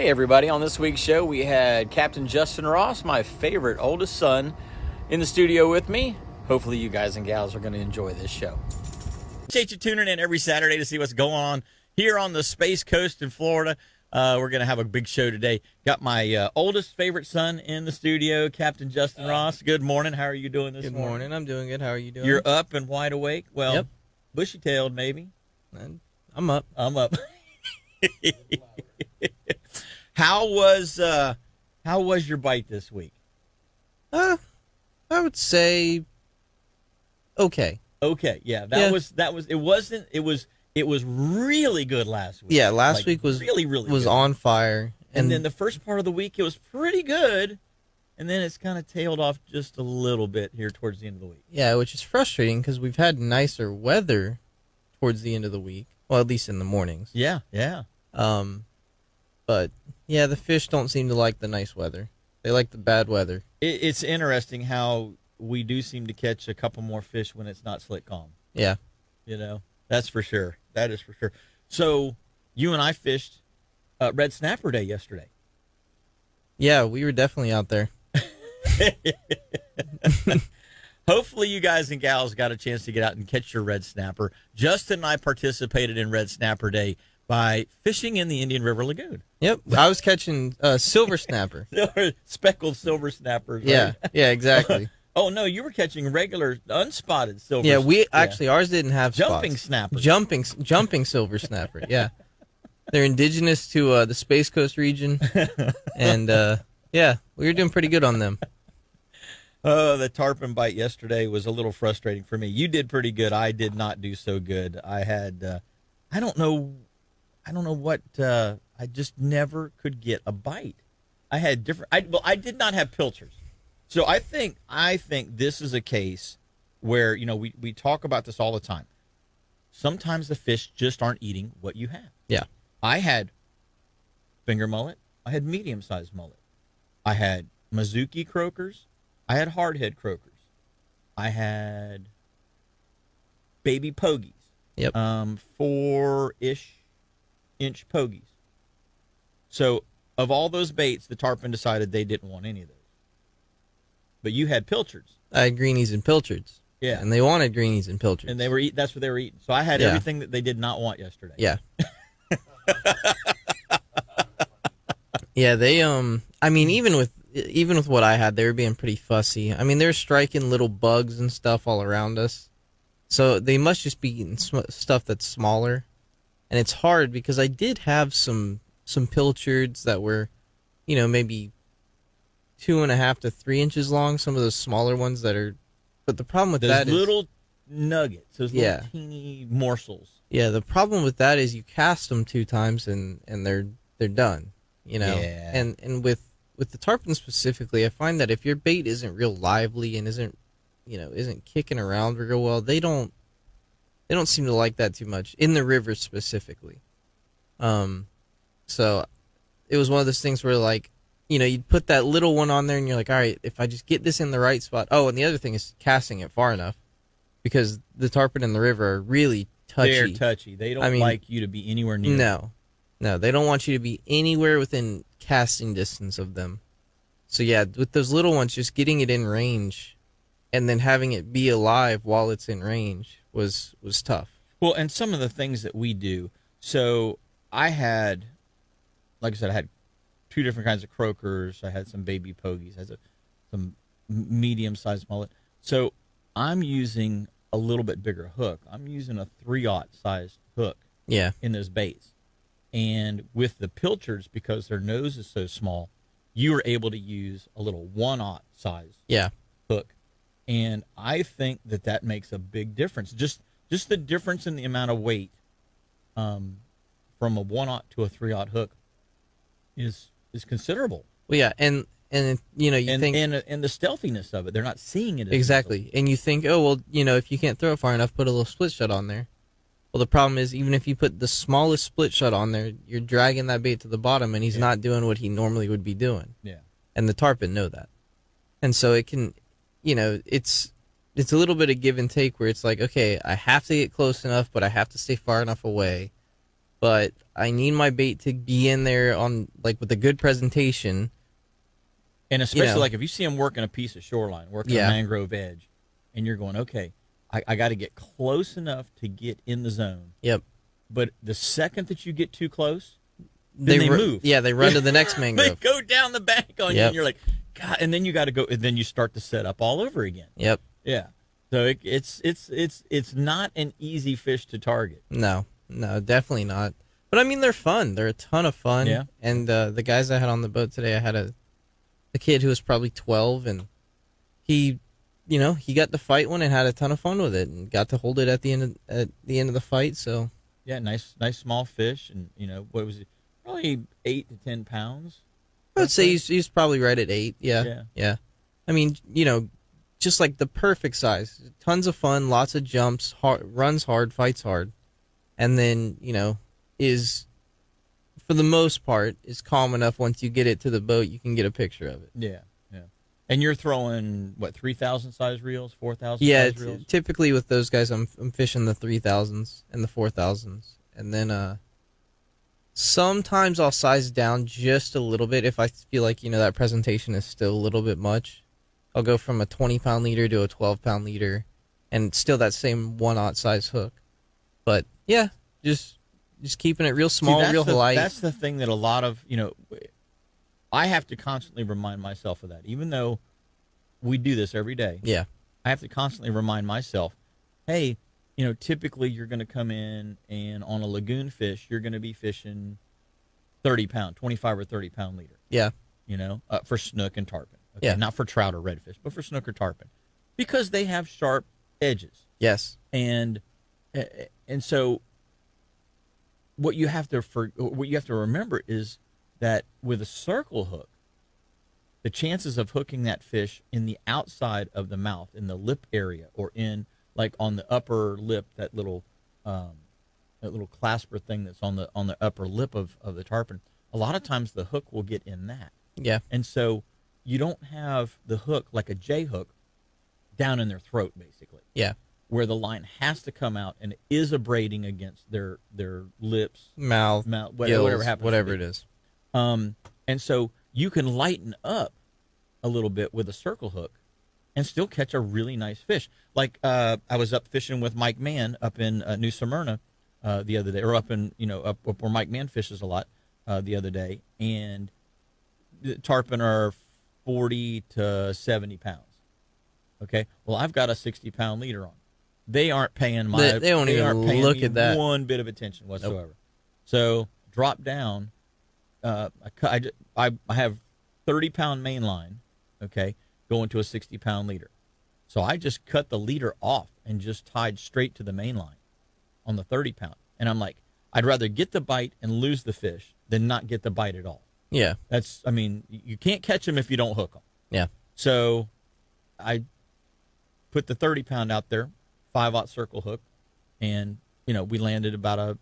Hey everybody, on this week's show we had Captain Justin Ross, my favorite oldest son, in the studio with me. Hopefully you guys and gals are going to enjoy this show. Appreciate you tuning in every Saturday to see what's going on here on the Space Coast in Florida. We're going to have a big show today. Got my oldest favorite son in the studio, Captain Justin Ross. Good morning. How are you doing this morning? Good morning. I'm doing good. How are you doing? You're up and wide awake? Well, Yep. bushy-tailed maybe. I'm up. I'm up. How was your bite this week? I would say okay. Okay, yeah, it was really good last week. Yeah, last week was really was good. on fire, and then the first part of the week it was pretty good, and then it's kind of tailed off just a little bit here towards the end of the week. Yeah, which is frustrating because we've had nicer weather towards the end of the week. Well, at least in the mornings. Yeah. But yeah, the fish don't seem to like the nice weather. They like the bad weather. It's interesting how we do seem to catch a couple more fish when it's not slick calm. Yeah. That's for sure. That is for sure. So you and I fished Red Snapper Day yesterday. Yeah, we were definitely out there. Hopefully you guys and gals got a chance to get out and catch your red snapper. Justin and I participated in Red Snapper Day by fishing in the Indian River Lagoon. Yep, I was catching silver snapper. Speckled silver snappers. Yeah, right? yeah, exactly. Oh, no, you were catching regular unspotted silver. Yeah, actually, ours didn't have jumping spots. snappers. Jumping silver snapper, yeah. They're indigenous to the Space Coast region, and yeah, we were doing pretty good on them. The tarpon bite yesterday was a little frustrating for me. You did pretty good. I did not do so good. I had, I don't know what, I just never could get a bite. I had I did not have pilchers. So I think this is a case where, we talk about this all the time. Sometimes the fish just aren't eating what you have. Yeah. I had finger mullet. I had medium-sized mullet. I had Mizuki croakers. I had hardhead croakers. I had baby pogies. Yep. 4-ish inch pogies. So of all those baits, the tarpon decided they didn't want any of those. But you had pilchards. I had greenies and pilchards. Yeah. And they wanted greenies and pilchards. And they were that's what they were eating. So I had everything that they did not want yesterday. Yeah. Yeah, they I mean even with what I had, they were being pretty fussy. I mean, they're striking little bugs and stuff all around us. So they must just be eating stuff that's smaller. And it's hard because I did have some pilchards that were, maybe 2.5 to 3 inches long. Some of those smaller ones that are, but the problem with that is little nuggets, those little teeny morsels. Yeah, the problem with that is you cast them 2 times and they're done. Yeah. And with the tarpon specifically, I find that if your bait isn't real lively and isn't kicking around real well, they don't seem to like that too much in the river specifically. So it was one of those things where you'd put that little one on there and you're like, all right, if I just get this in the right spot. Oh, and the other thing is casting it far enough because the tarpon in the river are really touchy. They're touchy. They don't like you to be anywhere near them. No, they don't want you to be anywhere within casting distance of them. So yeah, with those little ones, just getting it in range and then having it be alive while it's in range was tough. Well, and some of the things that we do. So I had, like I said, I had 2 different kinds of croakers. I had some baby pogies. I had some medium-sized mullet. So I'm using a little bit bigger hook. I'm using a 3/0 sized hook. Yeah. In those baits. And with the pilchards, because their nose is so small, you were able to use a little 1/0 size hook. And I think that makes a big difference. Just the difference in the amount of weight from a 1/0 to a 3/0 hook is considerable. Well, yeah, and you think and the stealthiness of it, they're not seeing it as exactly. easily. And you think, oh well, if you can't throw it far enough, put a little split shot on there. Well, the problem is, even if you put the smallest split shot on there, you're dragging that bait to the bottom, and he's not doing what he normally would be doing. Yeah. And the tarpon know that. And so it can, it's a little bit of give and take where it's like, okay, I have to get close enough, but I have to stay far enough away. but I need my bait to be in there on like with a good presentation. And especially know. like if you see them working a piece of shoreline, working a Yeah. mangrove edge, and you're going, okay, I got to get close enough to get in the zone. Yep. But the second that you get too close, then they move. Yeah, they run to the next They mangrove. go down the bank on you, Yep. and you're like, God. And then you got to go, and then you start to set up all over again. Yep. Yeah. So it's not an easy fish to target. No, definitely not. But I mean, they're fun. They're a ton of fun. Yeah. And the guys I had on the boat today, I had a kid who was probably 12, and he got to fight one and had a ton of fun with it, and got to hold it at the end of the fight. So Yeah, nice small fish, and what was it? Probably 8 to 10 pounds. I would say he's probably right at 8. Yeah. I mean, just like the perfect size. Tons of fun, lots of jumps, runs hard, fights hard, and then is for the most part is calm enough. Once you get it to the boat, you can get a picture of it. Yeah. And you're throwing what, 3,000 size reels, 4,000 Yeah, size reels? typically with those guys, I'm fishing the 3,000s and the 4,000s, and then sometimes I'll size down just a little bit if I feel like that presentation is still a little bit much. I'll go from a 20-pound leader to a 12-pound leader, and still that same 1/0 size hook. But yeah, just keeping it real small, real light. That's the thing that a lot of I have to constantly remind myself of that, even though we do this every day. Yeah. I have to constantly remind myself, hey, typically you're going to come in and on a lagoon fish, you're going to be fishing 30-pound, 25 or 30-pound leader. Yeah. For snook and tarpon. Okay? Yeah. Not for trout or redfish, but for snook or tarpon, because they have sharp edges. Yes. And so what you have to remember is that with a circle hook, the chances of hooking that fish in the outside of the mouth, in the lip area, or in like on the upper lip, that little clasper thing that's on the upper lip of the tarpon, a lot of times the hook will get in that. Yeah. And so you don't have the hook like a J hook down in their throat, basically. Yeah. Where the line has to come out and it is abrading against their lips, Mouth, gills, whatever happens, whatever it is. And so you can lighten up a little bit with a circle hook and still catch a really nice fish. Like I was up fishing with Mike Mann up in New Smyrna the other day, or up in up where Mike Mann fishes a lot the other day, and the tarpon are 40 to 70 pounds. Okay, well I've got a 60-pound leader on. They aren't paying my. They don't even look at that one bit of attention whatsoever. Nope. So drop down. I have 30-pound main line, okay, going to a 60-pound leader. So I just cut the leader off and just tied straight to the main line on the 30-pound. And I'm like, I'd rather get the bite and lose the fish than not get the bite at all. Yeah. You can't catch them if you don't hook them. Yeah. So I put the 30-pound out there, 5/0 circle hook, and, we landed about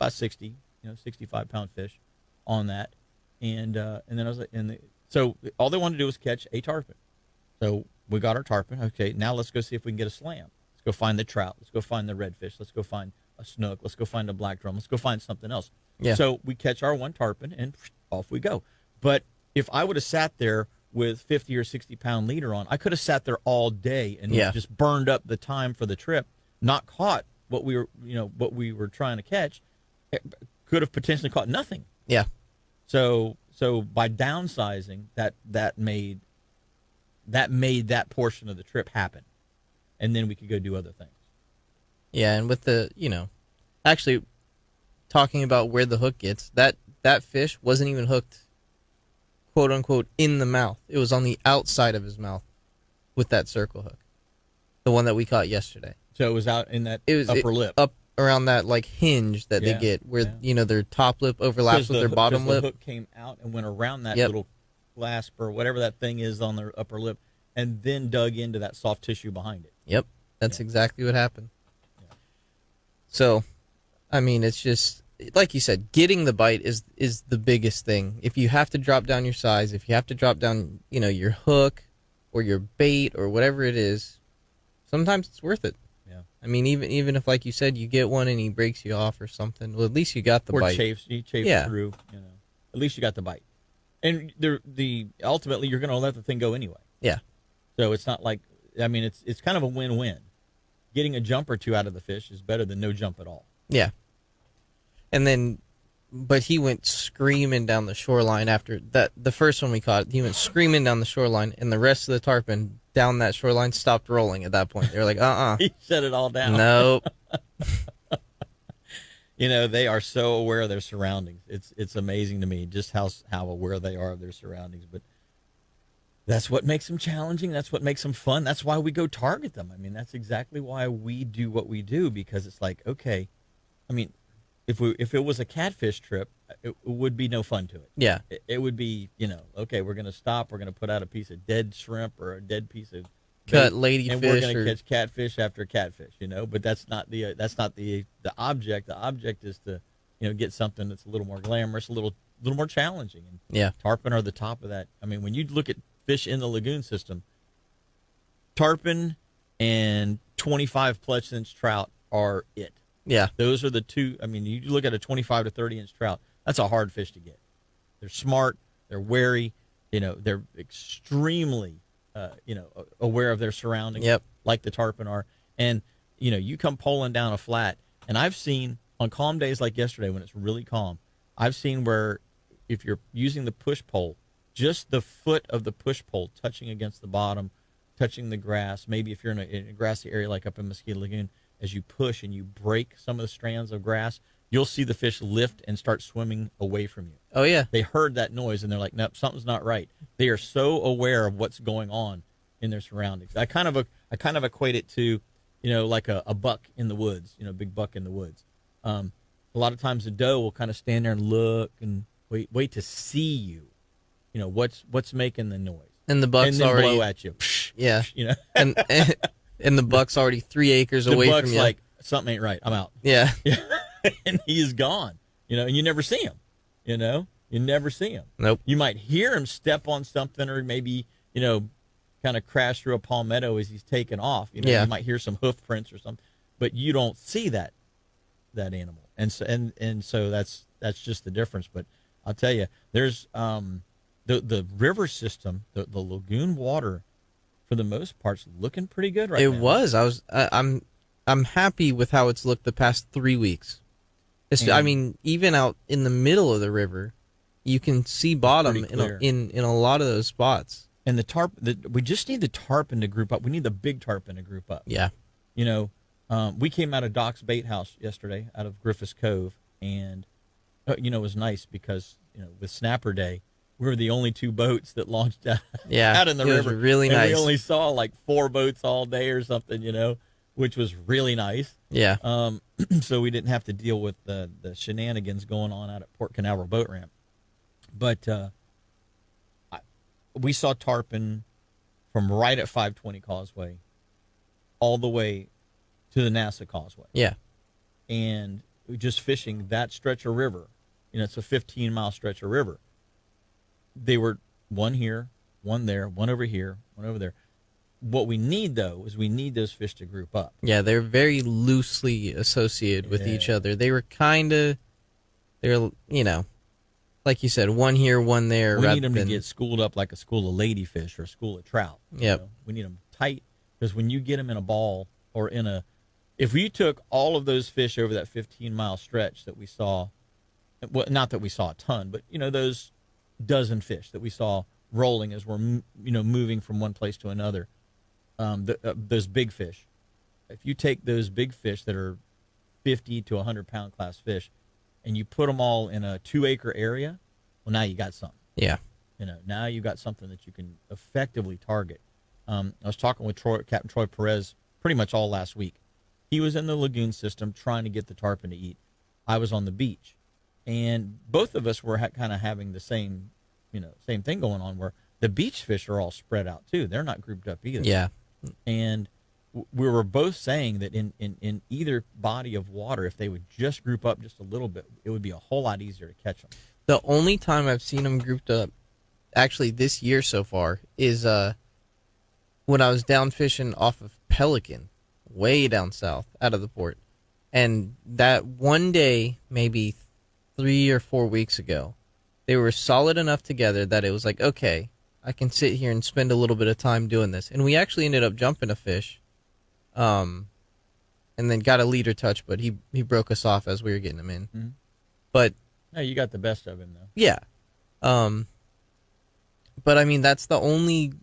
60, 65-pound fish on that, and then I was like, so all they wanted to do was catch a tarpon. So we got our tarpon. Okay, now let's go see if we can get a slam. Let's go find the trout. Let's go find the redfish. Let's go find a snook. Let's go find a black drum. Let's go find something else. Yeah. So we catch our one tarpon and off we go. But if I would have sat there with 50 or 60-pound leader on, I could have sat there all day and just burned up the time for the trip, not caught what we were trying to catch. Could have potentially caught nothing. Yeah. So by downsizing, that made that portion of the trip happen, and then we could go do other things. Yeah, and with the actually talking about where the hook gets, that fish wasn't even hooked, quote unquote, in the mouth. It was on the outside of his mouth with that circle hook, the one that we caught yesterday. So it was out in that upper lip, up around that like hinge that they get, where their top lip overlaps with their bottom lip. The hook came out and went around that little clasp or whatever that thing is on their upper lip, and then dug into that soft tissue behind it. Yep, that's exactly what happened. Yeah. So, I mean, it's just like you said, getting the bite is the biggest thing. If you have to drop down your size, if you have to drop down, your hook or your bait or whatever it is, sometimes it's worth it. Yeah, I mean, even if, like you said, you get one and he breaks you off or something, well, at least you got the Or bite. you chafes Yeah. through. At least you got the bite. And the ultimately you're going to let the thing go anyway. Yeah. So it's not like, I mean, it's kind of a win-win. Getting a jump or two out of the fish is better than no jump at all. Yeah. And then, but he went screaming down the shoreline after that. The first one we caught, he went screaming down the shoreline, and the rest of the tarpon down that shoreline stopped rolling at that point. They were like, He shut it all down. nope. They are so aware of their surroundings. It's amazing to me just how aware they are of their surroundings. But that's what makes them challenging. That's what makes them fun. That's why we go target them. I mean, that's exactly why we do what we do, because it's like, okay, I mean, if it was a catfish trip, it would be no fun to it. Yeah. It would be, okay, we're going to stop. We're going to put out a piece of dead shrimp or a dead piece of Cut bait, ladyfish. and we're going to catch catfish after catfish. But that's not the object. The object is to get something that's a little more glamorous, a little more challenging. And Yeah. tarpon are the top of that. I mean, when you look at fish in the lagoon system, tarpon and 25 plus inch trout are it. Yeah. Those are the two. I mean, you look at a 25 to 30 inch trout, that's a hard fish to get. They're smart, they're wary, they're extremely aware of their surroundings. Yep. Like the tarpon are. And you come poling down a flat, and I've seen on calm days like yesterday when it's really calm, I've seen where if you're using the push pole, just the foot of the push pole touching against the bottom, touching the grass, maybe if you're in a grassy area like up in Mosquito Lagoon, as you push and you break some of the strands of grass, you'll see the fish lift and start swimming away from you. Oh, yeah. They heard that noise and they're like, nope, something's not right. They are so aware of what's going on in their surroundings. I kind of equate it to, like a buck in the woods, big buck in the woods. A lot of times the doe will kind of stand there and look and wait to see you. What's making the noise. And the buck's and then already blow at you. Yeah. And the buck's already 3 acres away the buck's from you. like, something ain't right. I'm out. Yeah. And he is gone. And you never see him. You never see him. Nope. You might hear him step on something, or maybe kind of crash through a palmetto as he's taking off. Yeah. You might hear some hoof prints or something, but you don't see that animal. And so that's just the difference. But I'll tell you, there's the river system, the lagoon water, for the most part's looking pretty good right now. It was. I'm happy with how it's looked the past 3 weeks. I mean, even out in the middle of the river, you can see bottom in a lot of those spots. And we just need the tarpon to group up. We need the big tarpon to group up. Yeah. We came out of Doc's Bait House yesterday, out of Griffiths Cove, and it was nice because with Snapper Day, we were the only two boats that launched out in the river. Was really and nice. We only saw like 4 boats all day or something, which was really nice. Yeah. So we didn't have to deal with the shenanigans going on out at Port Canaveral Boat Ramp. But we saw tarpon from right at 520 Causeway all the way to the NASA Causeway. Yeah. And just fishing that stretch of river, it's a 15-mile stretch of river. They were one here, one there, one over here, one over there. What we need, though, is we need those fish to group up. Yeah, they're very loosely associated with each other. They were like you said, one here, one there. We need them to get schooled up like a school of ladyfish or a school of trout. Yep. We need them tight, because when you get them in a ball or if we took all of those fish over that 15-mile stretch that we saw, well, not that we saw a ton, but, those dozen fish that we saw rolling as we're, moving from one place to another, those big fish. If you take those big fish that are 50 to 100-pound class fish and you put them all in a 2-acre area, well, now you got something. Yeah. Now you got something that you can effectively target. I was talking with Captain Troy Perez pretty much all last week. He was in the lagoon system trying to get the tarpon to eat. I was on the beach, and both of us were kind of having the same thing going on, where the beach fish are all spread out too. They're not grouped up either. Yeah. And we were both saying that in either body of water, if they would just group up just a little bit, it would be a whole lot easier to catch them. The only time I've seen them grouped up, actually this year so far, is when I was down fishing off of Pelican. way down south out of the port. And that one day, maybe 3 or 4 weeks ago, they were solid enough together that it was like, okay, I can sit here and spend a little bit of time doing this. And we actually ended up jumping a fish, and then got a leader touch, but he broke us off as we were getting him in. Mhm. But No, you got the best of him though. yeah, but I mean that's the only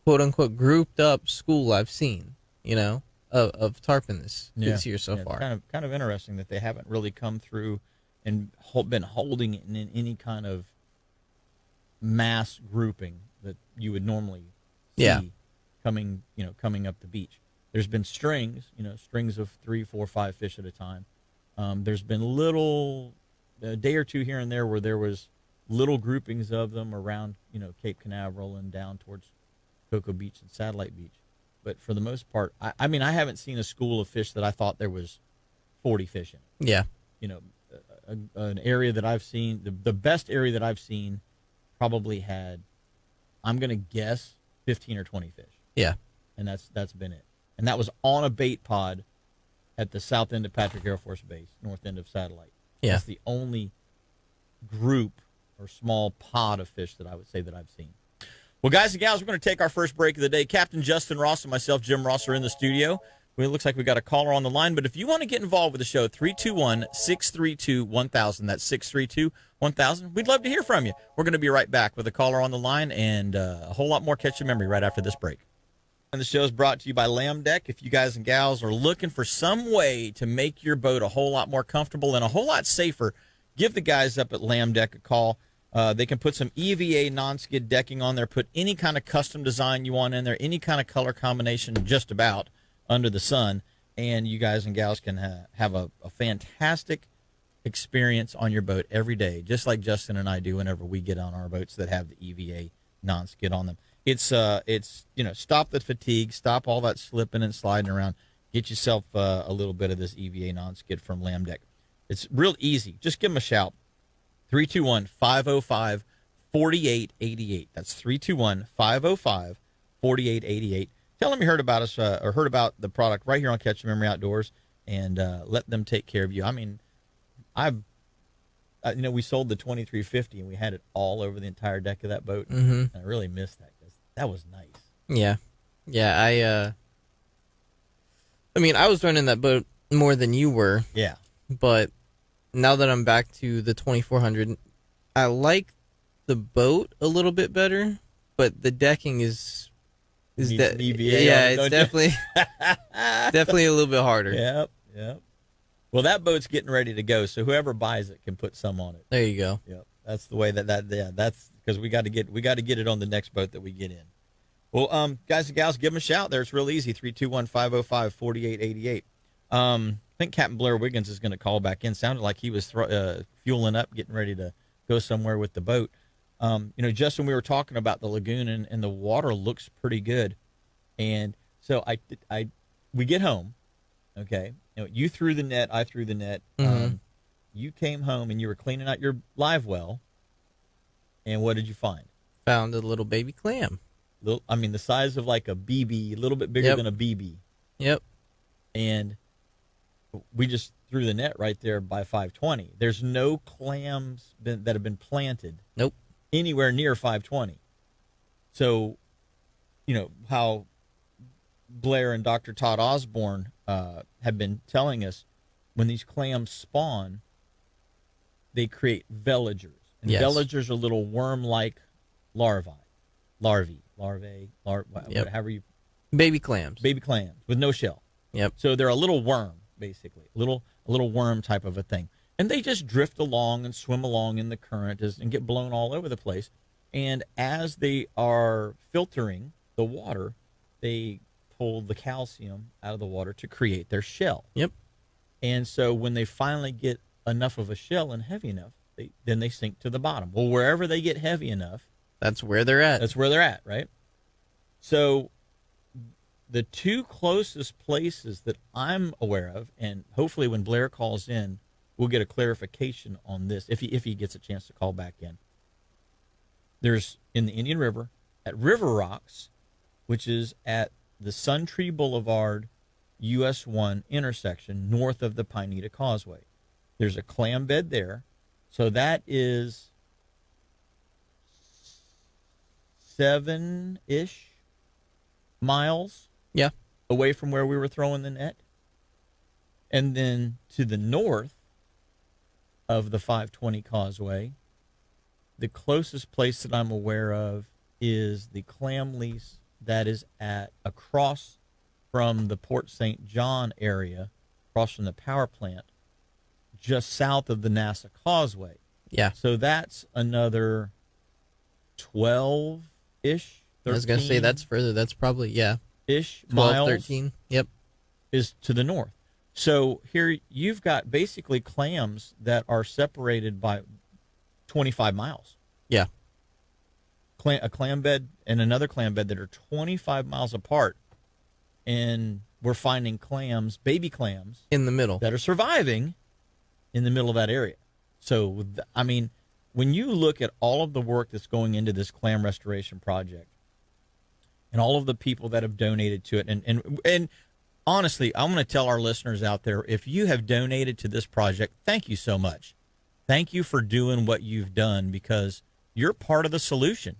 quote unquote grouped up school I've seen, of tarpon this year so Yeah, far. It's kind of interesting that they haven't really come through and been holding it in any kind of mass grouping that you would normally see Yeah. coming up the beach. There's been strings of 3, 4, 5 fish at a time. There's been a day or two here and there where there was little groupings of them around, Cape Canaveral and down towards Cocoa Beach and Satellite Beach. But for the most part, I mean, I haven't seen a school of fish that I thought there was 40 fish in it. Yeah. An area that I've seen, the best area that I've seen probably had, I'm going to guess, 15 or 20 fish. Yeah. And that's been it. And that was on a bait pod at the south end of Patrick Air Force Base, north end of Satellite. Yeah. That's the only group or small pod of fish that I would say that I've seen. Well, guys and gals, we're going to take our first break of the day. Captain Justin Ross and myself, Jim Ross, are in the studio. It looks like we got a caller on the line, but if you want to get involved with the show, 321-632-1000. That's 632-1000. We'd love to hear from you. We're going to be right back with a caller on the line and a whole lot more Catch Your Memory right after this break. And the show is brought to you by Lamb Deck. If you guys and gals are looking for some way to make your boat a whole lot more comfortable and a whole lot safer, give the guys up at Lamb Deck a call. They can put some EVA non-skid decking on there, put any kind of custom design you want in there, any kind of color combination just about under the sun, and you guys and gals can have a fantastic experience on your boat every day, just like Justin and I do whenever we get on our boats that have the EVA non-skid on them. It's stop the fatigue, stop all that slipping and sliding around, get yourself a little bit of this EVA non-skid from Lamb Deck. It's real easy. Just give them a shout. 321-505-4888. That's 321-505-4888. Tell them you heard about us or heard about the product right here on Catch Your Memory Outdoors, and let them take care of you. I mean, we sold the 2350 and we had it all over the entire deck of that boat. Mm-hmm. And I really missed that because that was nice. Yeah. Yeah. I mean, I was running that boat more than you were. Yeah. But now that I'm back to the 2400, I like the boat a little bit better, but the decking is Needs an EVA yeah, on it, it's definitely definitely a little bit harder. Yep. Well, that boat's getting ready to go, so whoever buys it can put some on it. There you go. Yep. That's the way that's because we got to get it on the next boat that we get in. Well, guys and gals, give them a shout there. It's real easy. 321-505-4888. I think Captain Blair Wiggins is going to call back in. Sounded like he was fueling up, getting ready to go somewhere with the boat. Justin, we were talking about the lagoon, and the water looks pretty good. And so we get home, okay? You threw the net, I threw the net. Mm-hmm. You came home, and you were cleaning out your live well. And what did you find? Found a little baby clam. The size of like a BB, a little bit bigger than a BB. Yep. And we just threw the net right there by 520. There's no clams that have been planted. Nope. Anywhere near 520. So, how Blair and Dr. Todd Osborne have been telling us, when these clams spawn, they create veligers. And yes. veligers are little worm-like larvae. Yep. However you... Baby clams. Baby clams with no shell. Yep. So they're a little worm, basically. A little worm type of a thing. And they just drift along and swim along in the current and get blown all over the place. And as they are filtering the water, they pull the calcium out of the water to create their shell. Yep. And so when they finally get enough of a shell and heavy enough, then they sink to the bottom. Well, wherever they get heavy enough, that's where they're at. That's where they're at, right? So the two closest places that I'm aware of, and hopefully when Blair calls in, we'll get a clarification on this if he gets a chance to call back in. There's in the Indian River at River Rocks, which is at the Sun Tree Boulevard US 1 intersection north of the Pineda Causeway. There's a clam bed there. So that is 7-ish miles Yeah. away from where we were throwing the net. And then to the north of the 520 Causeway, the closest place that I'm aware of is the clam lease that is at across from the Port St. John area, across from the power plant, just south of the NASA Causeway. Yeah. So that's another 12-ish, 13. I was going to say that's further. That's probably, yeah, ish 12, miles 13. Yep. is to the north. So here you've got basically clams that are separated by 25 miles. Yeah. A clam bed and another clam bed that are 25 miles apart. And we're finding clams, baby clams, In the middle. that are surviving in the middle of that area. So, I mean, when you look at all of the work that's going into this clam restoration project and all of the people that have donated to it, and honestly, I'm going to tell our listeners out there, if you have donated to this project, thank you so much. Thank you for doing what you've done, because you're part of the solution.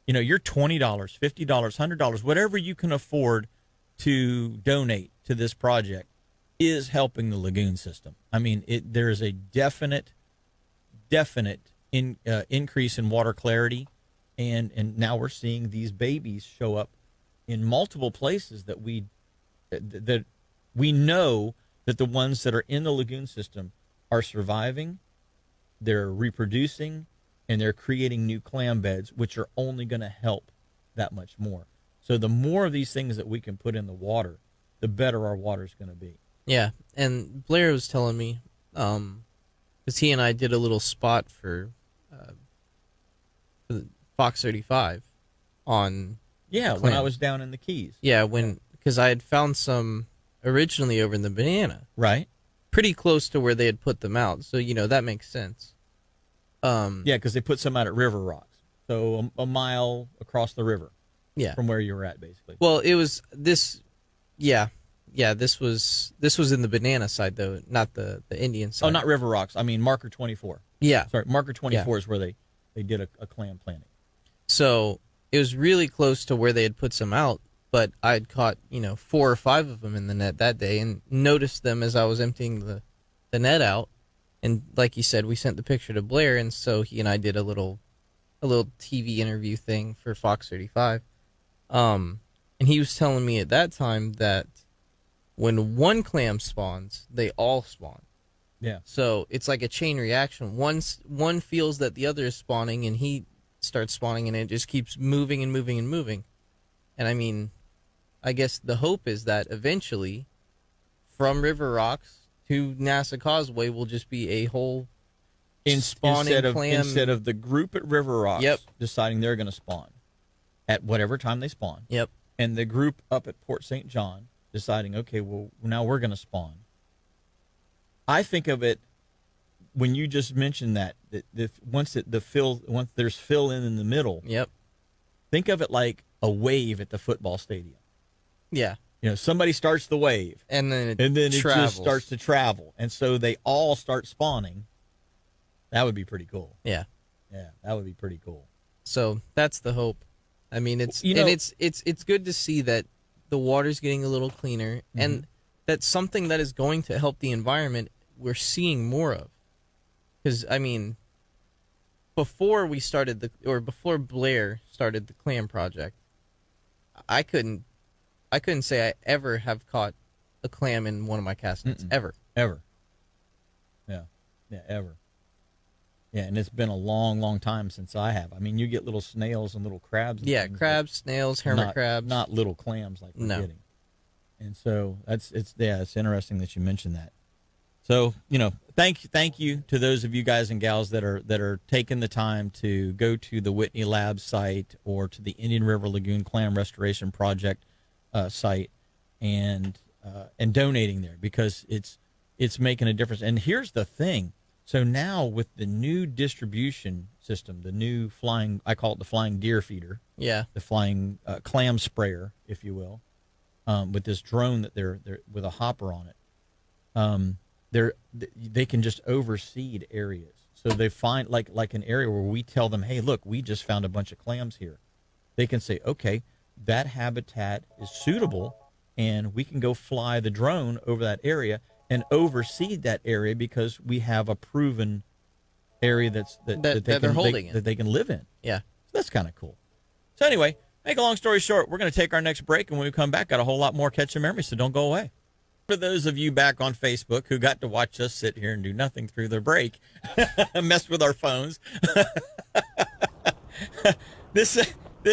You know, you're $20, $50, $100, whatever you can afford to donate to this project is helping the lagoon system. I mean, there is a definite increase in water clarity, and now we're seeing these babies show up in multiple places that we know that the ones that are in the lagoon system are surviving, they're reproducing, and they're creating new clam beds, which are only going to help that much more. So the more of these things that we can put in the water, the better our water is going to be. Yeah. And Blair was telling me, because he and I did a little spot for the Fox 35 on. Yeah, when Clam. I was down in the Keys. Yeah, because I had found some originally over in the Banana, Right? pretty close to where they had put them out. So, that makes sense. Yeah, because they put some out at River Rocks. So a mile across the river Yeah. from where you were at, basically. Well, it was this. Yeah. Yeah, this was in the Banana side, though, not the Indian side. Oh, not River Rocks. I mean, Marker 24. Yeah. Sorry, Marker 24 is where they did a clam planting. So it was really close to where they had put some out, but I'd caught, 4 or 5 of them in the net that day and noticed them as I was emptying the net out. And like you said, we sent the picture to Blair, and so he and I did a little TV interview thing for Fox 35. And he was telling me at that time that when one clam spawns, they all spawn. Yeah. So it's like a chain reaction. One feels that the other is spawning, and he starts spawning, and it just keeps moving and moving and moving. And I mean, I guess the hope is that eventually, from River Rocks to NASA Causeway will just be a whole spawning clam. Instead of the group at River Rocks Yep. deciding they're going to spawn at whatever time they spawn, Yep. and the group up at Port St. John deciding, okay, well, now we're going to spawn. I think of it when you just mentioned that once there's fill in the middle, Yep. think of it like a wave at the football stadium. Yeah. Somebody starts the wave, And then it and then it travels. just starts to travel, and so they all start spawning. That would be pretty cool. Yeah. Yeah, that would be pretty cool. So that's the hope. I mean, it's good to see that the water's getting a little cleaner, and that's something that is going to help the environment. We're seeing more of, because I mean, before before Blair started the clam project, I couldn't say I ever have caught a clam in one of my cast nets ever. Ever. Yeah, ever. Yeah, and it's been a long, long time since I have. I mean, you get little snails and little crabs. And Yeah, things, crabs, snails, hermit crabs. Not little clams like we're No. getting. And so it's interesting that you mentioned that. So, thank you to those of you guys and gals that are taking the time to go to the Whitney Labs site or to the Indian River Lagoon Clam Restoration Project site and donating there, because it's making a difference. And here's the thing. So now with the new distribution system, the new I call it the flying deer feeder, Yeah. the flying clam sprayer, if you will, with this drone that they're with a hopper on it. They can just overseed areas. So they find like an area where we tell them, hey, look, we just found a bunch of clams here. They can say, okay, that habitat is suitable, and we can go fly the drone over that area and overseed that area because we have a proven area that they can live in. Yeah. So that's kind of cool. So anyway, make a long story short, we're going to take our next break, and when we come back, got a whole lot more Catch 'em Memories, so don't go away. For those of you back on Facebook who got to watch us sit here and do nothing through the break, mess with our phones, this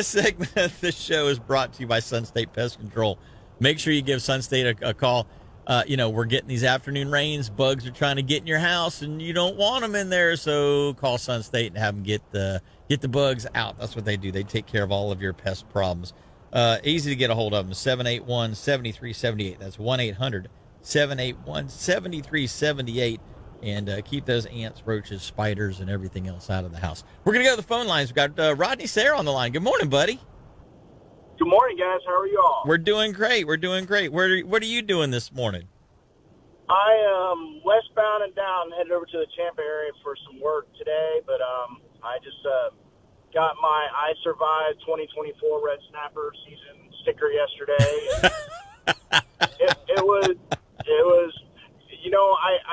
segment of the show is brought to you by Sun State Pest Control. Make sure you give Sun State a call. We're getting these afternoon rains. Bugs are trying to get in your house, and you don't want them in there, so call Sun State and have them get the bugs out. That's what they do. They take care of all of your pest problems. Easy to get a hold of them, 781-7378. That's 1-800-781-7378. And keep those ants, roaches, spiders, and everything else out of the house. We're going to go to the phone lines. We've got Rodney Sayre on the line. Good morning, buddy. Good morning, guys. How are you all? We're doing great. What are you doing this morning? I am westbound and down, headed over to the Tampa area for some work today, but I just got my I Survived 2024 Red Snapper season sticker yesterday. it was,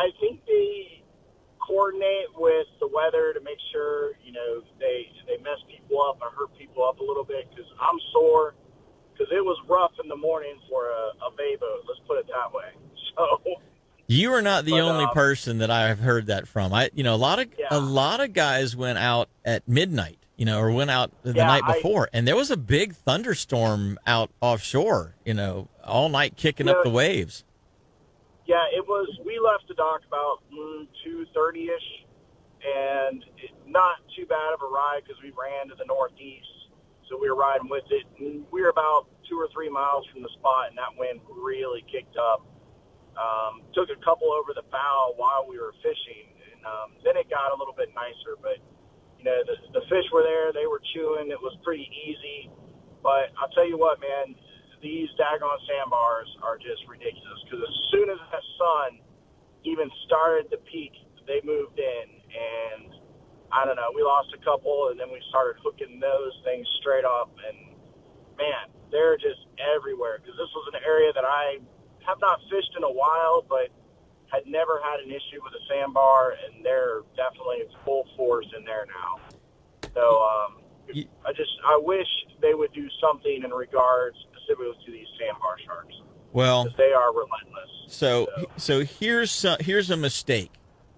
I think they coordinate with the weather to make sure, they mess people up or hurt people up a little bit, because I'm sore, because it was rough in the morning for a bay boat, let's put it that way. So you are not the only person that I have heard that from. A lot of guys went out at midnight, or went out the night before, and there was a big thunderstorm out offshore, all night kicking up the waves. Yeah, it was. We left the dock about 2:30ish, and not too bad of a ride because we ran to the northeast, so we were riding with it. And we were about 2 or 3 miles from the spot, and that wind really kicked up. Took a couple over the bow while we were fishing, and then it got a little bit nicer. But the fish were there; they were chewing. It was pretty easy. But I'll tell you what, man. These daggone sandbars are just ridiculous, because as soon as the sun even started to peak, they moved in, and I don't know, we lost a couple, and then we started hooking those things straight up, and man, they're just everywhere, because this was an area that I have not fished in a while, but had never had an issue with a sandbar, and they're definitely full force in there now. So I wish they would do something in regards specifically to these sandbar sharks. Well, because they are relentless. So here's a mistake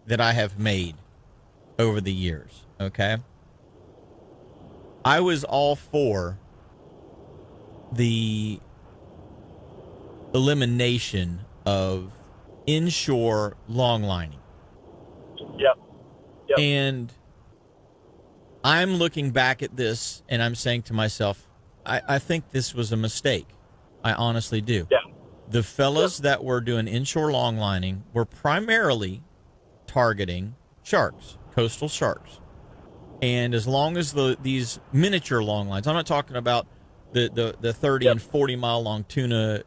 that I have made over the years. Okay, I was all for the elimination of inshore longlining. Yep. And I'm looking back at this, and I'm saying to myself, I think this was a mistake. I honestly do. Yeah. The fellas that were doing inshore longlining were primarily targeting sharks, coastal sharks. And as long as these miniature longlines, I'm not talking about the 30 and 40 mile long tuna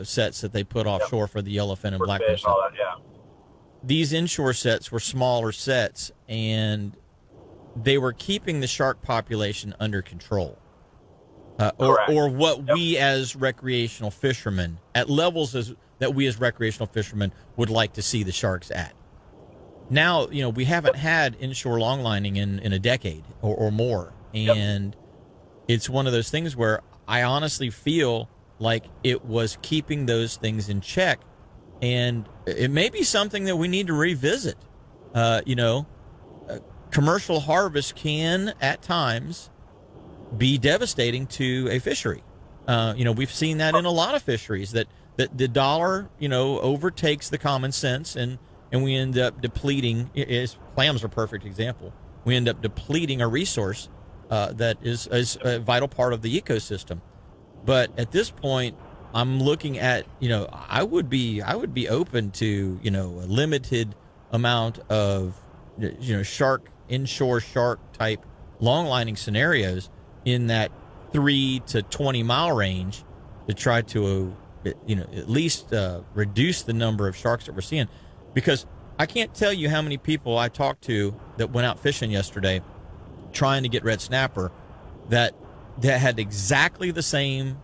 sets that they put offshore for the yellowfin and blackfish. These inshore sets were smaller sets, and they were keeping the shark population under control. Or what we as recreational fishermen, at levels that we as recreational fishermen would like to see the sharks at. Now, we haven't had inshore longlining in a decade or more. And it's one of those things where I honestly feel like it was keeping those things in check. And it may be something that we need to revisit. Commercial harvest can, at times, be devastating to a fishery. We've seen that in a lot of fisheries, that the dollar, overtakes the common sense, and we end up depleting. Clams are a perfect example. We end up depleting a resource that is a vital part of the ecosystem. But at this point, I'm looking at, I would be open to, a limited amount of, inshore shark type longlining scenarios in that 3 to 20 mile range, to try to, at least reduce the number of sharks that we're seeing. Because I can't tell you how many people I talked to that went out fishing yesterday trying to get red snapper that had exactly the same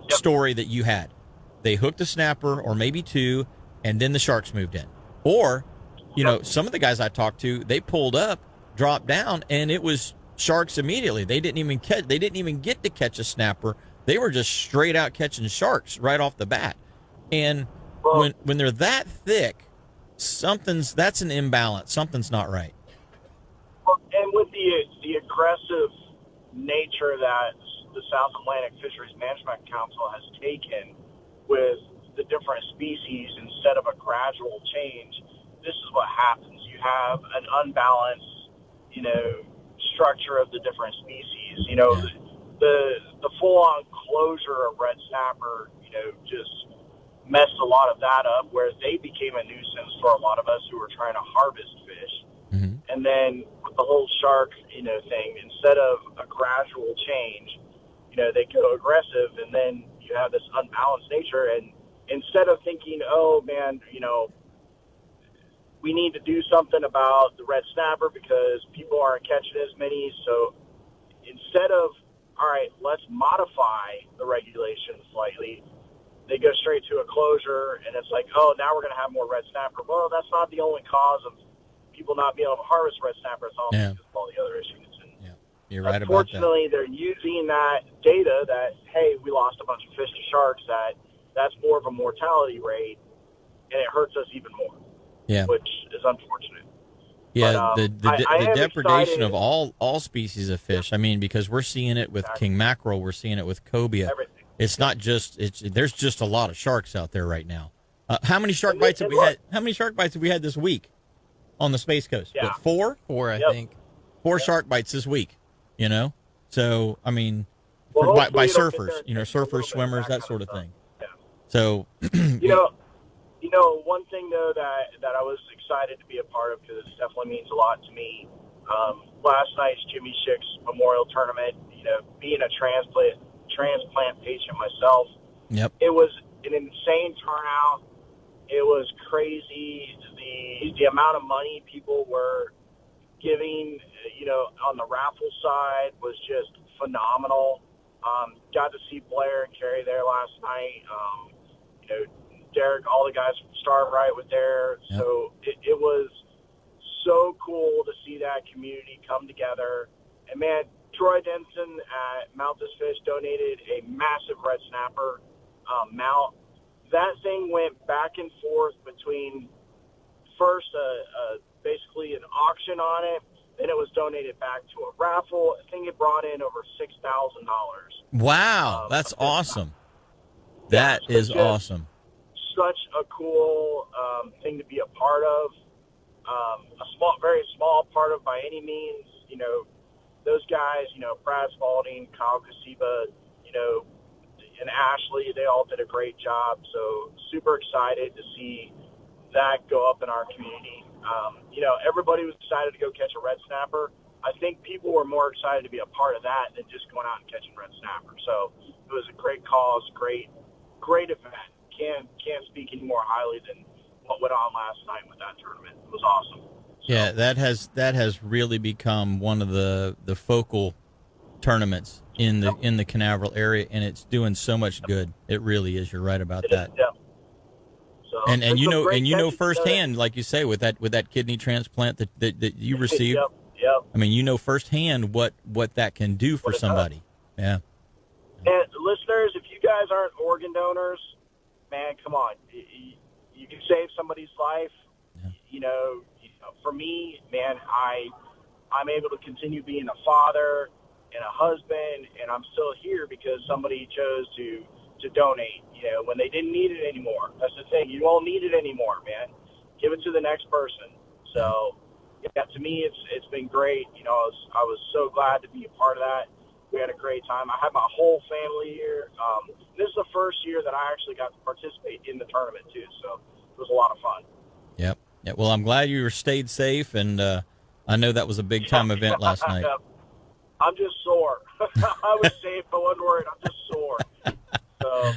story that you had. They hooked a snapper or maybe two, and then the sharks moved in. Or, some of the guys I talked to, they pulled up, dropped down, and it was sharks immediately. They didn't even get to catch a snapper. They were just straight out catching sharks right off the bat. And when they're that thick, that's an imbalance. Something's not right. And with the aggressive nature that the South Atlantic Fisheries Management Council has taken with the different species instead of a gradual change, this is what happens. You have an unbalanced, structure of the different species. The full-on closure of red snapper, just messed a lot of that up, where they became a nuisance for a lot of us who were trying to harvest fish. Mm-hmm. And then with the whole shark, thing, instead of a gradual change, they go aggressive, and then you have this unbalanced nature. And instead of thinking, oh man, we need to do something about the red snapper because people aren't catching as many. So instead of, all right, let's modify the regulations slightly, they go straight to a closure, and it's like, oh, now we're going to have more red snapper. Well, that's not the only cause of people not being able to harvest red snapper. It's also because of all the other issues. And you're right about that. Unfortunately, they're using that data that, hey, we lost a bunch of fish to sharks, that's more of a mortality rate, and it hurts us even more. Yeah. Which is unfortunate. Yeah, but, the depredation of all species of fish. I mean, because we're seeing it with king mackerel, we're seeing it with cobia. Everything. It's not just there's just a lot of sharks out there right now. How many shark bites have we had? How many shark bites have we had this week on the Space Coast? Yeah. What, 4? 4, I think. 4 shark bites this week. So I mean, Well, by it'll get surfers, there surfers, swimmers, that sort of stuff. thing. Yeah. So one thing though that I was excited to be a part of, because it definitely means a lot to me. Last night's Jimmy Schick's Memorial Tournament. Being a transplant patient myself, yep, it was an insane turnout. It was crazy. The amount of money people were giving, on the raffle side was just phenomenal. Got to see Blair and Carrie there last night. Derek, all the guys from Starbright were there. Yep. So it was so cool to see that community come together. And man, Troy Denson at Mount This Fish donated a massive red snapper mount. That thing went back and forth between first basically an auction on it, then it was donated back to a raffle. I think it brought in over $6,000. Wow, that's awesome. That is awesome. Such a cool thing to be a part of. A very small part of by any means. Those guys, Brad Spalding, Kyle Kasiba, and Ashley, they all did a great job. So super excited to see that go up in our community. Everybody was excited to go catch a red snapper. I think people were more excited to be a part of that than just going out and catching red snapper. So it was a great cause, great event. Can't speak any more highly than what went on last night with that tournament. It was awesome. So, yeah, that has really become one of the focal tournaments in the Canaveral area, and it's doing so much good. It really is. You're right about that. Yeah. So, And you know catches firsthand, like you say, with that kidney transplant that you received. Yep. I mean, you know firsthand what that can do for somebody. Yeah. And listeners, if you guys aren't organ donors, man, come on. You can save somebody's life. Yeah. For me, man, I'm able to continue being a father and a husband, and I'm still here because somebody chose to donate, when they didn't need it anymore. That's the thing. You won't need it anymore, man. Give it to the next person. So, yeah, to me, it's been great. I was so glad to be a part of that. We had a great time. I had my whole family here. This is the first year that I actually got to participate in the tournament, too, so it was a lot of fun. Yep. Yeah, well, I'm glad you stayed safe, and I know that was a big-time event last night. I'm just sore. I was safe, but wasn't worried. I'm just sore. So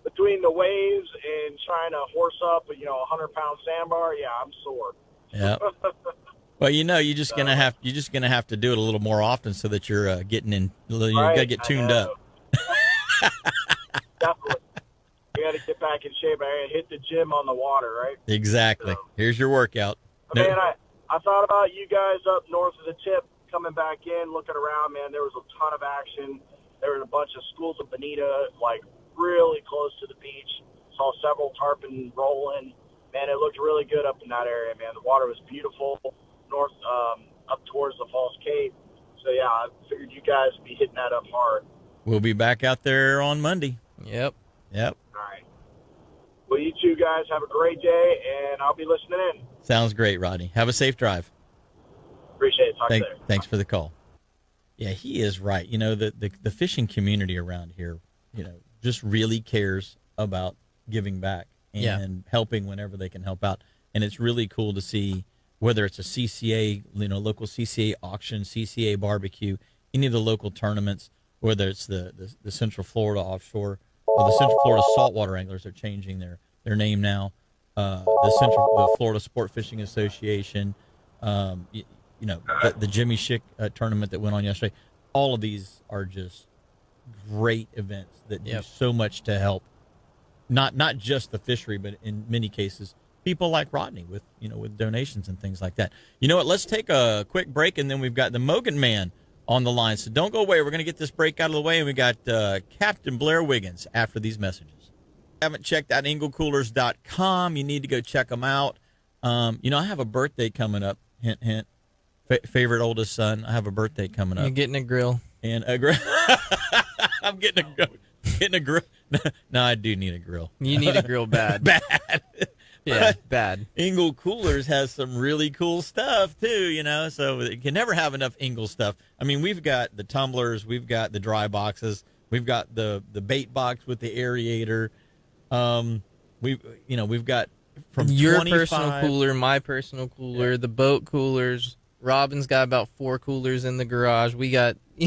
between the waves and trying to horse up a 100-pound sandbar, yeah, I'm sore. Yep. Well, you're just gonna have to do it a little more often so that you're getting in. You gotta get tuned up. Definitely. You got to get back in shape. I hit the gym on the water, right? Exactly. So, Here's your workout. man, I thought about you guys up north of the tip coming back in, looking around, man. There was a ton of action. There was a bunch of schools of bonita, like really close to the beach. Saw several tarpon rolling. Man, it looked really good up in that area, man. The water was beautiful north up towards the Falls Cape. So, yeah, I figured you guys would be hitting that up hard. We'll be back out there on Monday. Yep. All right. Well, you two guys have a great day, and I'll be listening in. Sounds great, Rodney. Have a safe drive. Appreciate it. Talk to you later. Thanks for the call. Yeah, he is right. The fishing community around here, just really cares about giving back and helping whenever they can help out. And it's really cool to see whether it's a CCA, local CCA auction, CCA barbecue, any of the local tournaments, whether it's the Central Florida offshore or the Central Florida saltwater anglers are changing their name now. The Florida Sport Fishing Association, the Jimmy Schick tournament that went on yesterday. All of these are just great events that do so much to help, not just the fishery, but in many cases, people like Rodney with donations and things like that. You know what? Let's take a quick break, and then we've got the Mogan Man on the line. So don't go away. We're going to get this break out of the way, and we got Captain Blair Wiggins after these messages. Haven't checked out anglecoolers.com. You need to go check them out. I have a birthday coming up. Hint, hint. Favorite oldest son. I have a birthday coming up. You're getting a grill. And a grill. I'm getting a grill. No, I do need a grill. You need a grill bad. Bad. Yeah, bad. Ingle Coolers has some really cool stuff too, so you can never have enough Ingle stuff. I mean, we've got the tumblers, we've got the dry boxes, we've got the bait box with the aerator. We've got from your 25, personal cooler, my personal cooler, the boat coolers. Robin's got about 4 coolers in the garage. We got we're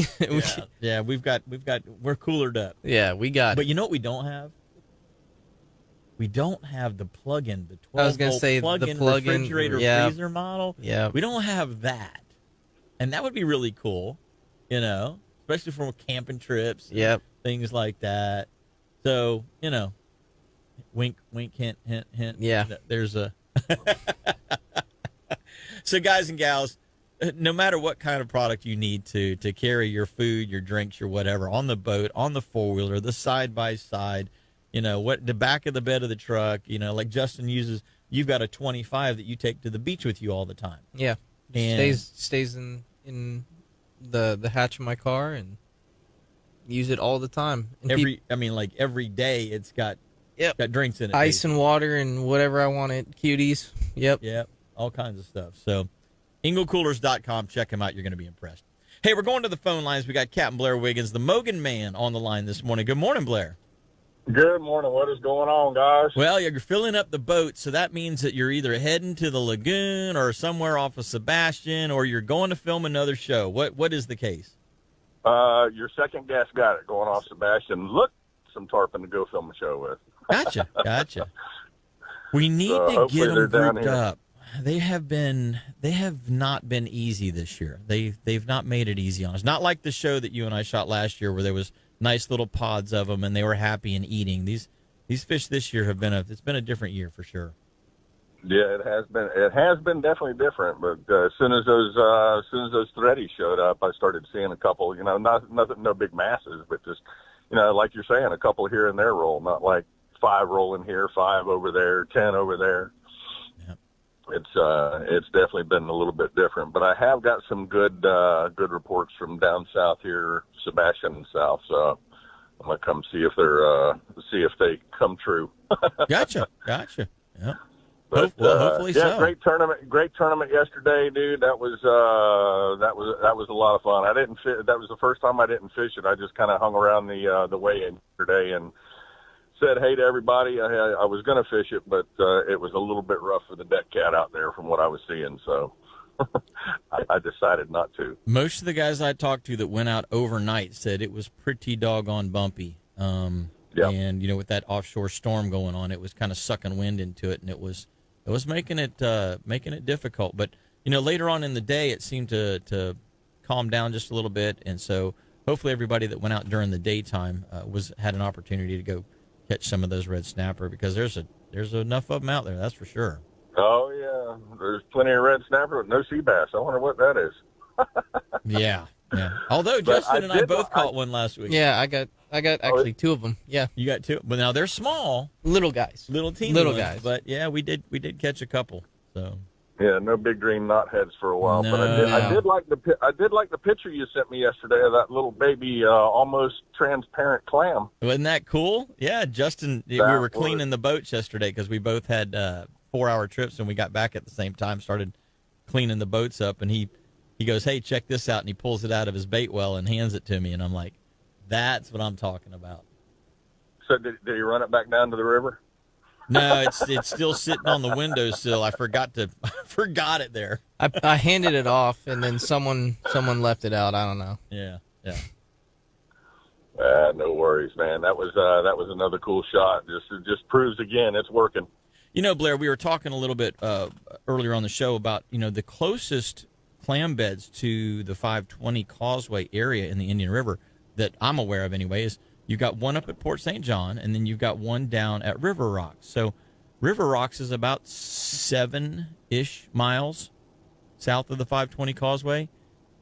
coolered up. Yeah, we got. But you know what we don't have? We don't have the plug-in, the 12 I was gonna say plug-in the plug-in refrigerator freezer model. Yeah, we don't have that, and that would be really cool, especially for camping trips. Yep, things like that. So wink, wink, hint, hint, hint. Yeah, there's a. So guys and gals, no matter what kind of product you need to carry your food, your drinks, your whatever on the boat, on the four-wheeler, the side-by-side. The back of the bed of the truck, like Justin uses, you've got a 25 that you take to the beach with you all the time. Yeah. And stays in the hatch of my car and use it all the time. And every day it's got drinks in it. Ice basically. And water and whatever I want it. Cuties. Yep. All kinds of stuff. So anglecoolers.com, check them out. You're going to be impressed. Hey, we're going to the phone lines. We got Captain Blair Wiggins, the Mogan Man, on the line this morning. Good morning, Blair. Good morning. What is going on, guys? Well, you're filling up the boat, so that means that you're either heading to the lagoon or somewhere off of Sebastian, or you're going to film another show. What is the case? Your second guest got it going off Sebastian. Look, some tarpon to go film a show with. Gotcha. We need to get them grouped up. They have not been easy this year. They've not made it easy on us. Not like the show that you and I shot last year, where there was nice little pods of them and they were happy and eating. These fish this year it's been a different year for sure. Yeah, it has been. It has been definitely different. But as soon as those threadies showed up, I started seeing a couple. No big masses, but just like you're saying, a couple here and there roll. Not like 5 rolling here, 5 over there, 10 over there. It's definitely been a little bit different, but I have got some good reports from down south here, Sebastian and south. So I'm gonna come see if they come true. Gotcha. Yeah. But, hopefully so. Great tournament yesterday, dude. That was a lot of fun. That was the first time I didn't fish it. I just kind of hung around the weigh-in yesterday and said hey to everybody. I was going to fish it, but it was a little bit rough for the deck cat out there from what I was seeing, so I decided not to. Most of the guys I talked to that went out overnight said it was pretty doggone bumpy. Yeah. And with that offshore storm going on, it was kind of sucking wind into it, and it was making it difficult. But later on in the day, it seemed to calm down just a little bit, and so hopefully everybody that went out during the daytime had an opportunity to go catch some of those red snapper, because there's enough of them out there, that's for sure. Oh yeah, there's plenty of red snapper with no sea bass. I wonder what that is. Yeah. Although Justin and I both caught one last week. Yeah, I got actually two of them. Yeah, You got two, but now they're small, little guys. little teeny Little ones, guys. But yeah, we did catch a couple. So Yeah, no big green knotheads for a while, but No. I did like the picture you sent me yesterday of that little baby, almost transparent clam. wasn't that cool? Yeah, Justin, we That were cleaning the boats yesterday because we both had 4-hour trips, and we got back at the same time, started cleaning the boats up, and he goes, "Hey, check this out," and he pulls it out of his bait well and hands it to me, and I'm like, "That's what I'm talking about." So did he run it back down to the river? No, it's still sitting on the windowsill. I forgot it there. I handed it off, and then someone left it out. I don't know. Yeah. No worries, man. That was another cool shot. It just proves again it's working. Blair, we were talking a little bit earlier on the show about the closest clam beds to the 520 Causeway area in the Indian River that I'm aware of anyway is you've got one up at Port St. John, and then you've got one down at River Rocks. So River Rocks is about 7-ish miles south of the 520 Causeway,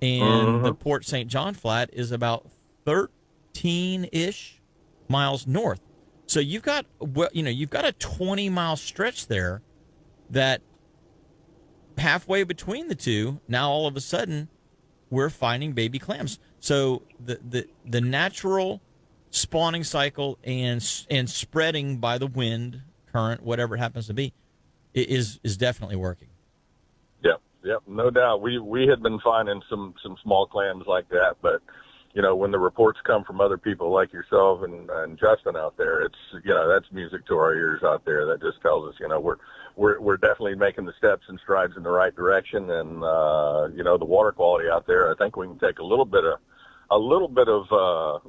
and the Port St. John Flat is about 13-ish miles north. So you've got a 20-mile stretch there that halfway between the two, now all of a sudden we're finding baby clams. So the natural spawning cycle and spreading by the wind, current, whatever it happens to be, is definitely working. Yep, no doubt. We had been finding some small clams like that, but when the reports come from other people like yourself and Justin out there, it's that's music to our ears out there. That just tells us we're definitely making the steps and strides in the right direction, and the water quality out there, I think we can take a little bit of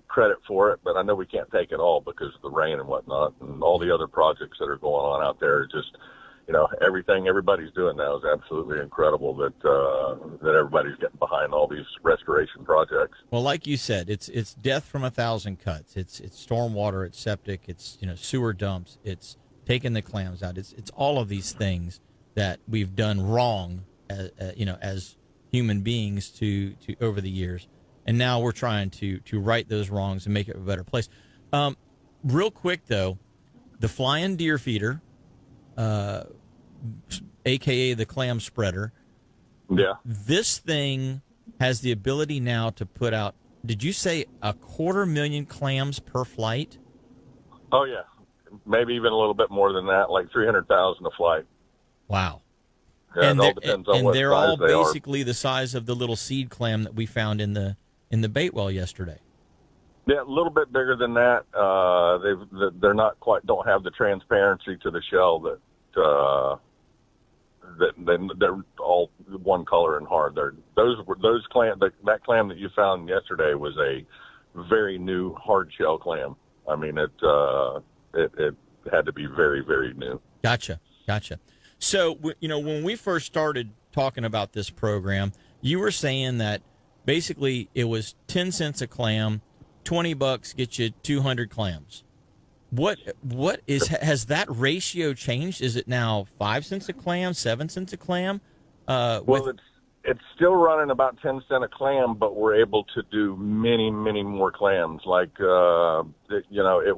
credit for it, but I know we can't take it all because of the rain and whatnot, and all the other projects that are going on out there. Just everything everybody's doing now is absolutely incredible. That everybody's getting behind all these restoration projects. Well, like you said, it's death from 1,000 cuts. It's stormwater, it's septic, it's sewer dumps, it's taking the clams out. It's all of these things that we've done wrong, as human beings to over the years, and now we're trying to right those wrongs and make it a better place. Real quick though, the flying deer feeder, aka the clam spreader. Yeah. This thing has the ability now to put out, did you say 250,000 clams per flight? Oh yeah, maybe even a little bit more than that, like 300,000 a flight. Wow. Yeah, And it all depends on what they're size all they are. basically the size of the little seed clam that we found in the bait well yesterday. Yeah, a little bit bigger than that. They're not quite, don't have the transparency to the shell that they're all one color and hard. That clam that you found yesterday was a very new hard shell clam. I mean, it had to be very, very new. Gotcha. So, when we first started talking about this program, you were saying that basically it was 10 cents a clam, $20 gets you 200 clams. Has that ratio changed? Is it now 5 cents a clam, 7 cents a clam? It's still running about 10 cents a clam, but we're able to do many, many more clams. Like, it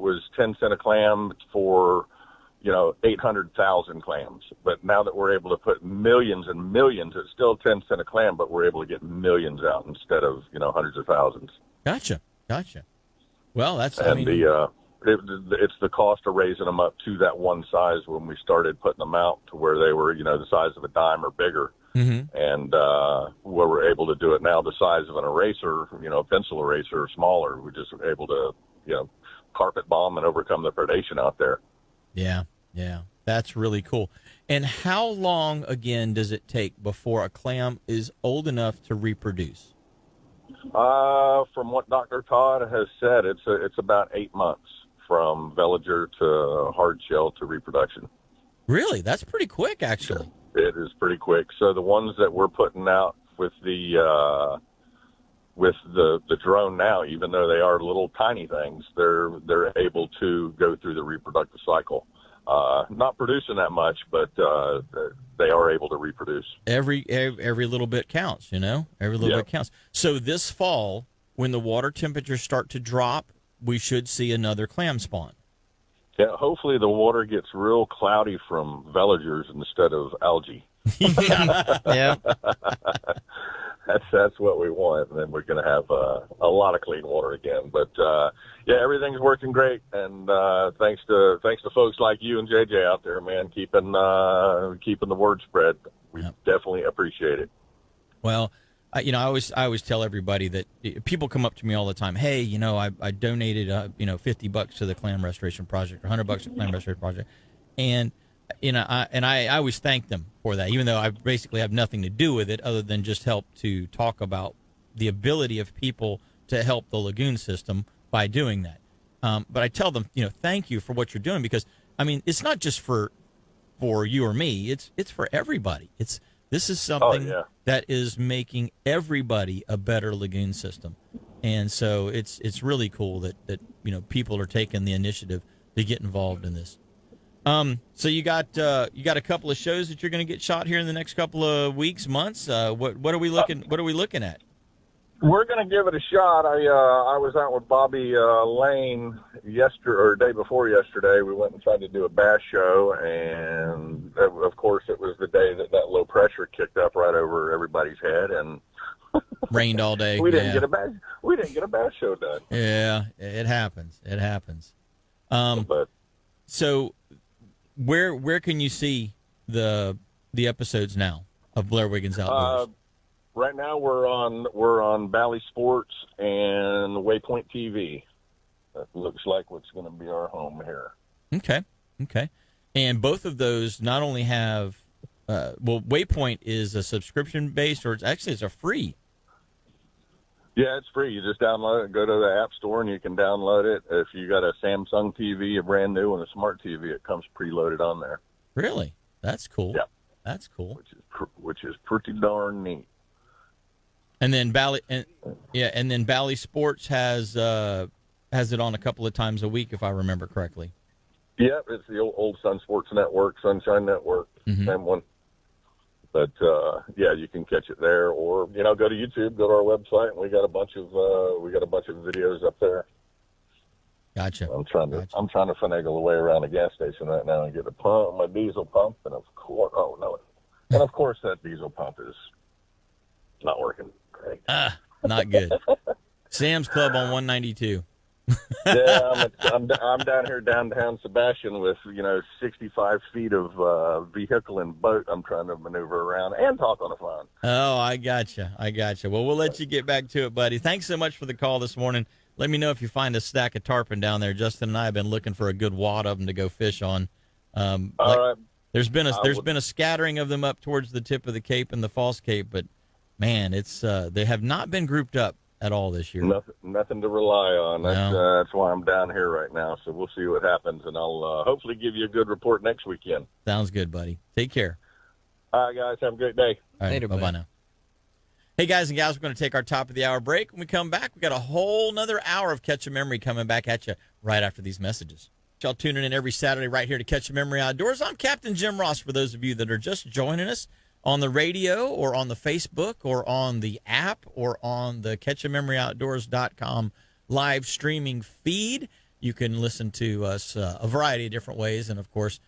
was 10 cents a clam for, 800,000 clams. But now that we're able to put millions and millions, it's still 10 cents a clam, but we're able to get millions out instead of, hundreds of thousands. Gotcha. Well, that's, it's the cost of raising them up to that one size when we started putting them out to where they were, the size of a dime or bigger. Mm-hmm. And where we're able to do it now the size of an eraser, a pencil eraser or smaller. We're just able to, carpet bomb and overcome the predation out there. Yeah. That's really cool. And how long, again, does it take before a clam is old enough to reproduce? From what Dr. Todd has said, it's about 8 months from veliger to hard shell to reproduction. Really? That's pretty quick, actually. It is pretty quick. So the ones that we're putting out with the drone now, even though they are little tiny things, they're able to go through the reproductive cycle. Not producing that much, but they are able to reproduce. Every little bit counts, you know? Every little bit counts. So this fall, when the water temperatures start to drop, we should see another clam spawn. Yeah, hopefully the water gets real cloudy from veligers instead of algae. Yeah. That's what we want, and then we're going to have a lot of clean water again. But yeah, everything's working great, and thanks to folks like you and JJ out there, man, keeping the word spread. We definitely appreciate it. Well, I always tell everybody that people come up to me all the time. Hey, I donated $50 to the clam restoration project, or $100 to the clam restoration project, and I always thank them for that, even though I basically have nothing to do with it other than just help to talk about the ability of people to help the lagoon system by doing that. But I tell them, thank you for what you're doing, because it's not just for you or me. It's for everybody. This is something that is making everybody a better lagoon system. And so it's really cool that people are taking the initiative to get involved in this. So you got a couple of shows that you're going to get shot here in the next couple of weeks, months. What are we looking at? We're going to give it a shot. I was out with Bobby Lane day before yesterday. We went and tried to do a bass show, and of course it was the day that low pressure kicked up right over everybody's head, and rained all day. We didn't get a bass show done. Yeah, it happens. But so where can you see the episodes now of Blair Wiggins Outdoors? Right now we're on Bally Sports and Waypoint TV. That looks like what's going to be our home here. Okay. And both of those not only have Waypoint is a subscription based, or it's a free. Yeah, it's free. You just download it, go to the App Store, and you can download it. If you got a Samsung TV, a brand new, and a smart TV, it comes preloaded on there. Really? That's cool. Yeah, that's cool. Which is pretty darn neat. And then Bally Sports has it on a couple of times a week, if I remember correctly. Yep, it's the old Sun Sports Network, Sunshine Network, same one. But yeah, you can catch it there, or go to YouTube, go to our website, and we got a bunch of videos up there. Gotcha. I'm trying to finagle away around a gas station right now and get my diesel pump, and of course that diesel pump is not working great. Not good. Sam's Club on 192. Yeah, I'm down here downtown Sebastian with 65 feet of vehicle and boat. I'm trying to maneuver around and talk on the phone. Oh, I gotcha. Well, we'll let you get back to it, buddy. Thanks so much for the call this morning. Let me know if you find a stack of tarpon down there. Justin and I have been looking for a good wad of them to go fish on. All right. There's been a scattering of them up towards the tip of the Cape and the False Cape, but man, it's they have not been grouped up at all this year. Nothing to rely on. No. That's why I'm down here right now. So we'll see what happens, and I'll hopefully give you a good report next weekend. Sounds good, buddy. Take care. All right, guys. Have a great day. All right, Later, bye-bye now. Hey, guys and gals, we're going to take our top of the hour break. When we come back, we got a whole nother hour of Catch a Memory coming back at you right after these messages. Y'all tuning in every Saturday right here to Catch a Memory Outdoors. I'm Captain Jim Ross, for those of you that are just joining us on the radio or on the Facebook or on the app or on the catchamemory.outdoors.com live streaming feed. You can listen to us a variety of different ways. And, of course,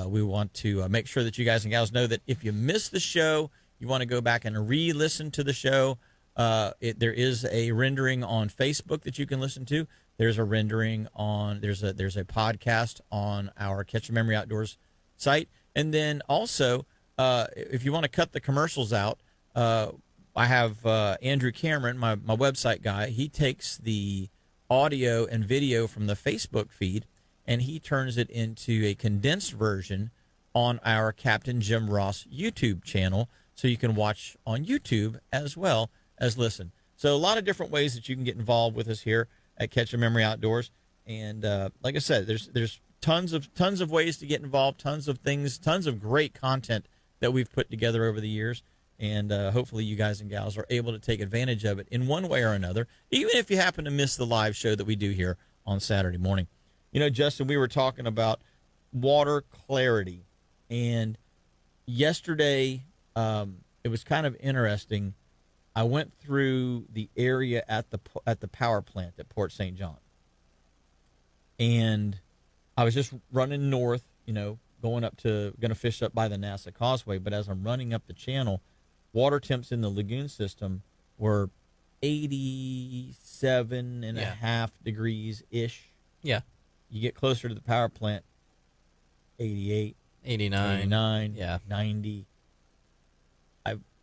we want to make sure that you guys and gals know that if you miss the show, you want to go back and re-listen to the show, there is a rendering on Facebook that you can listen to. There's a rendering on there's a podcast on our Catch a Memory Outdoors site. And then also, if you want to cut the commercials out, I have Andrew Cameron, my website guy. He takes the audio and video from the Facebook feed, and he turns it into a condensed version on our Captain Jim Ross YouTube channel, so you can watch on YouTube as well as listen. So a lot of different ways that you can get involved with us here at Catch a Memory Outdoors. And like I said, there's tons of ways to get involved, tons of things, tons of great content that we've put together over the years. And hopefully you guys and gals are able to take advantage of it in one way or another, even if you happen to miss the live show that we do here on Saturday morning. You know, Justin, we were talking about water clarity, and yesterday it was kind of interesting. I went through the area at the power plant at Port St. John, and I was just running north, going to fish up by the NASA Causeway. But as I'm running up the channel, water temps in the lagoon system were 87 and a half degrees ish. Yeah. You get closer to the power plant, 88, 89, 90.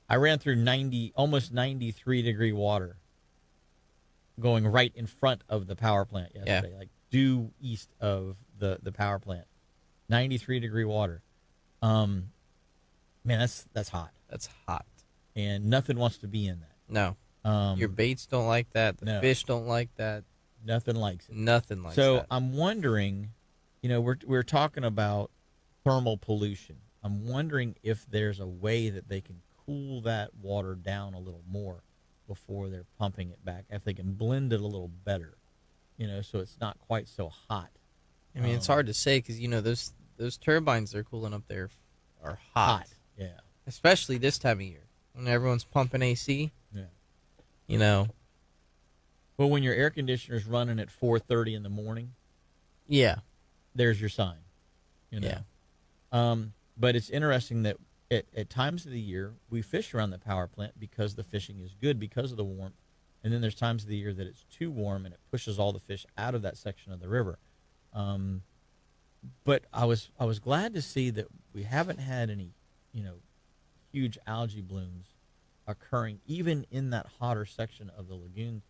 I ran through 90, almost 93 degree water going right in front of the power plant yesterday, like due east of the power plant. 93 degree water. Man, that's hot. That's hot. And nothing wants to be in that. No. Your baits don't like that. The fish don't like that. Nothing likes it. Nothing likes that. So I'm wondering, we're talking about thermal pollution. I'm wondering if there's a way that they can cool that water down a little more before they're pumping it back. If they can blend it a little better, so it's not quite so hot. I mean, it's hard to say because those turbines they're cooling up there are hot. Yeah. Especially this time of year when everyone's pumping AC. Yeah. Well, when your air conditioner's running at 4:30 in the morning, there's your sign. Yeah. But it's interesting that at times of the year we fish around the power plant because the fishing is good because of the warmth, and then there's times of the year that it's too warm and it pushes all the fish out of that section of the river. But I was glad to see that we haven't had any, huge algae blooms occurring even in that hotter section of the lagoon,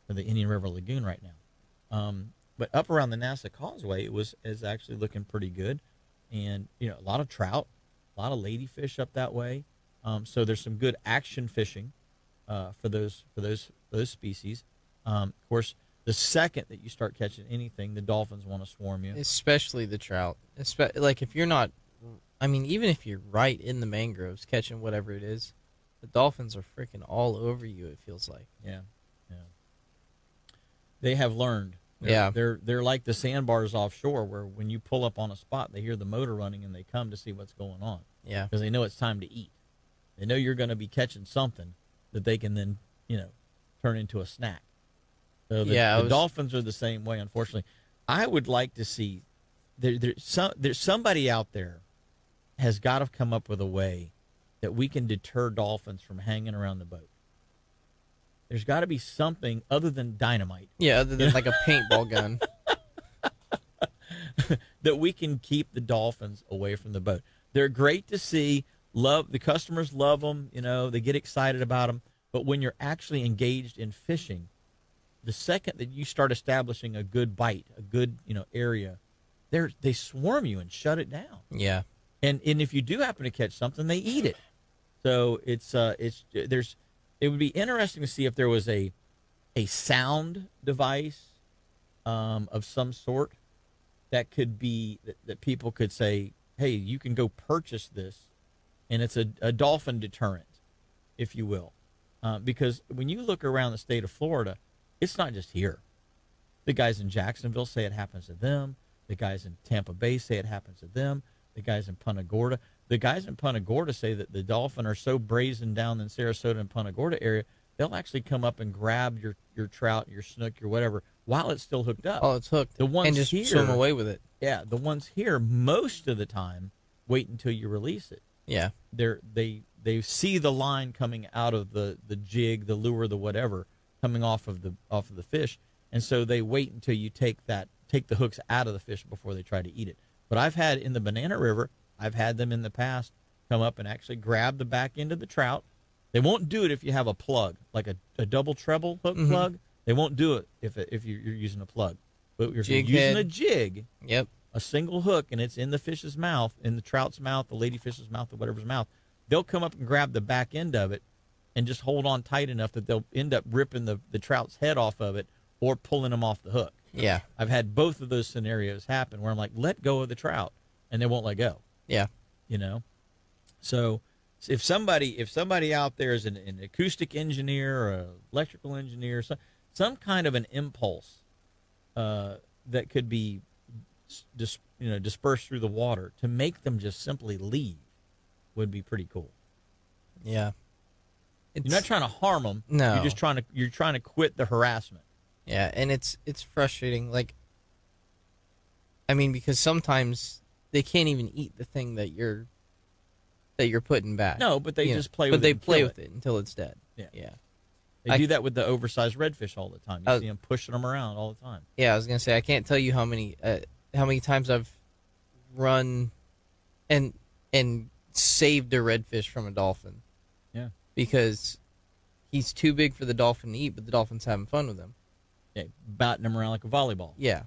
or the Indian River Lagoon right now. But up around the NASA Causeway, is actually looking pretty good, and a lot of trout, a lot of ladyfish up that way. So there's some good action fishing for those species. Of course, the second that you start catching anything, the dolphins want to swarm you. Especially the trout. Like if you're not, even if you're right in the mangroves catching whatever it is, the dolphins are freaking all over you. It feels like. Yeah. They have learned. They're like the sandbars offshore, where when you pull up on a spot, they hear the motor running and they come to see what's going on. Yeah. Because they know it's time to eat. They know you're going to be catching something that they can then, turn into a snack. So the dolphins are the same way, unfortunately. I would like to see there's somebody out there has got to come up with a way that we can deter dolphins from hanging around the boat. There's got to be something other than dynamite. Yeah, other than like a paintball gun. That we can keep the dolphins away from the boat. They're great to see. The customers love them. They get excited about them. But when you're actually engaged in fishing, the second that you start establishing a good bite, a good area, they swarm you and shut it down. Yeah. And if you do happen to catch something, they eat it. So it would be interesting to see if there was a sound device of some sort that could be that people could say, hey, you can go purchase this, and it's a dolphin deterrent, if you will. Because when you look around the state of Florida, it's not just here. The guys in Jacksonville say it happens to them. The guys in Tampa Bay say it happens to them. The guys in Punta Gorda. The guys in Punta Gorda say that the dolphin are so brazen down in Sarasota and Punta Gorda area, they'll actually come up and grab your trout, your snook, your whatever, while it's still hooked up. Oh, it's hooked. The ones and just here, swim away with it. Yeah, the ones here, most of the time, wait until you release it. Yeah. They see the line coming out of the jig, the lure, the whatever, coming off of the fish, and so they wait until you take the hooks out of the fish before they try to eat it. But I've had in the Banana River, I've had them in the past come up and actually grab the back end of the trout. They won't do it if you have a plug, like a double treble hook plug. They won't do it if you're using a plug. But if you're using a jig, a single hook, and it's in the fish's mouth, in the trout's mouth, the ladyfish's mouth, or whatever's mouth, they'll come up and grab the back end of it and just hold on tight enough that they'll end up ripping the trout's head off of it or pulling them off the hook. Yeah. I've had both of those scenarios happen where I'm like, let go of the trout, and they won't let go. Yeah. You know, so if somebody out there is an acoustic engineer or an electrical engineer, some kind of an impulse that could be dispersed through the water to make them just simply leave would be pretty cool. Yeah. You're not trying to harm them. No. You're trying to quit the harassment. Yeah, and it's frustrating. Like, I mean, because sometimes they can't even eat the thing that you're putting back. No, but they just play with it. But they and play kill with it until it's dead. Yeah. Yeah. They do that with the oversized redfish all the time. You see them pushing them around all the time. Yeah, I was gonna say I can't tell you how many times I've run and saved a redfish from a dolphin. Yeah. Because he's too big for the dolphin to eat, but the dolphin's having fun with him. Yeah, batting them around like a volleyball. Yeah.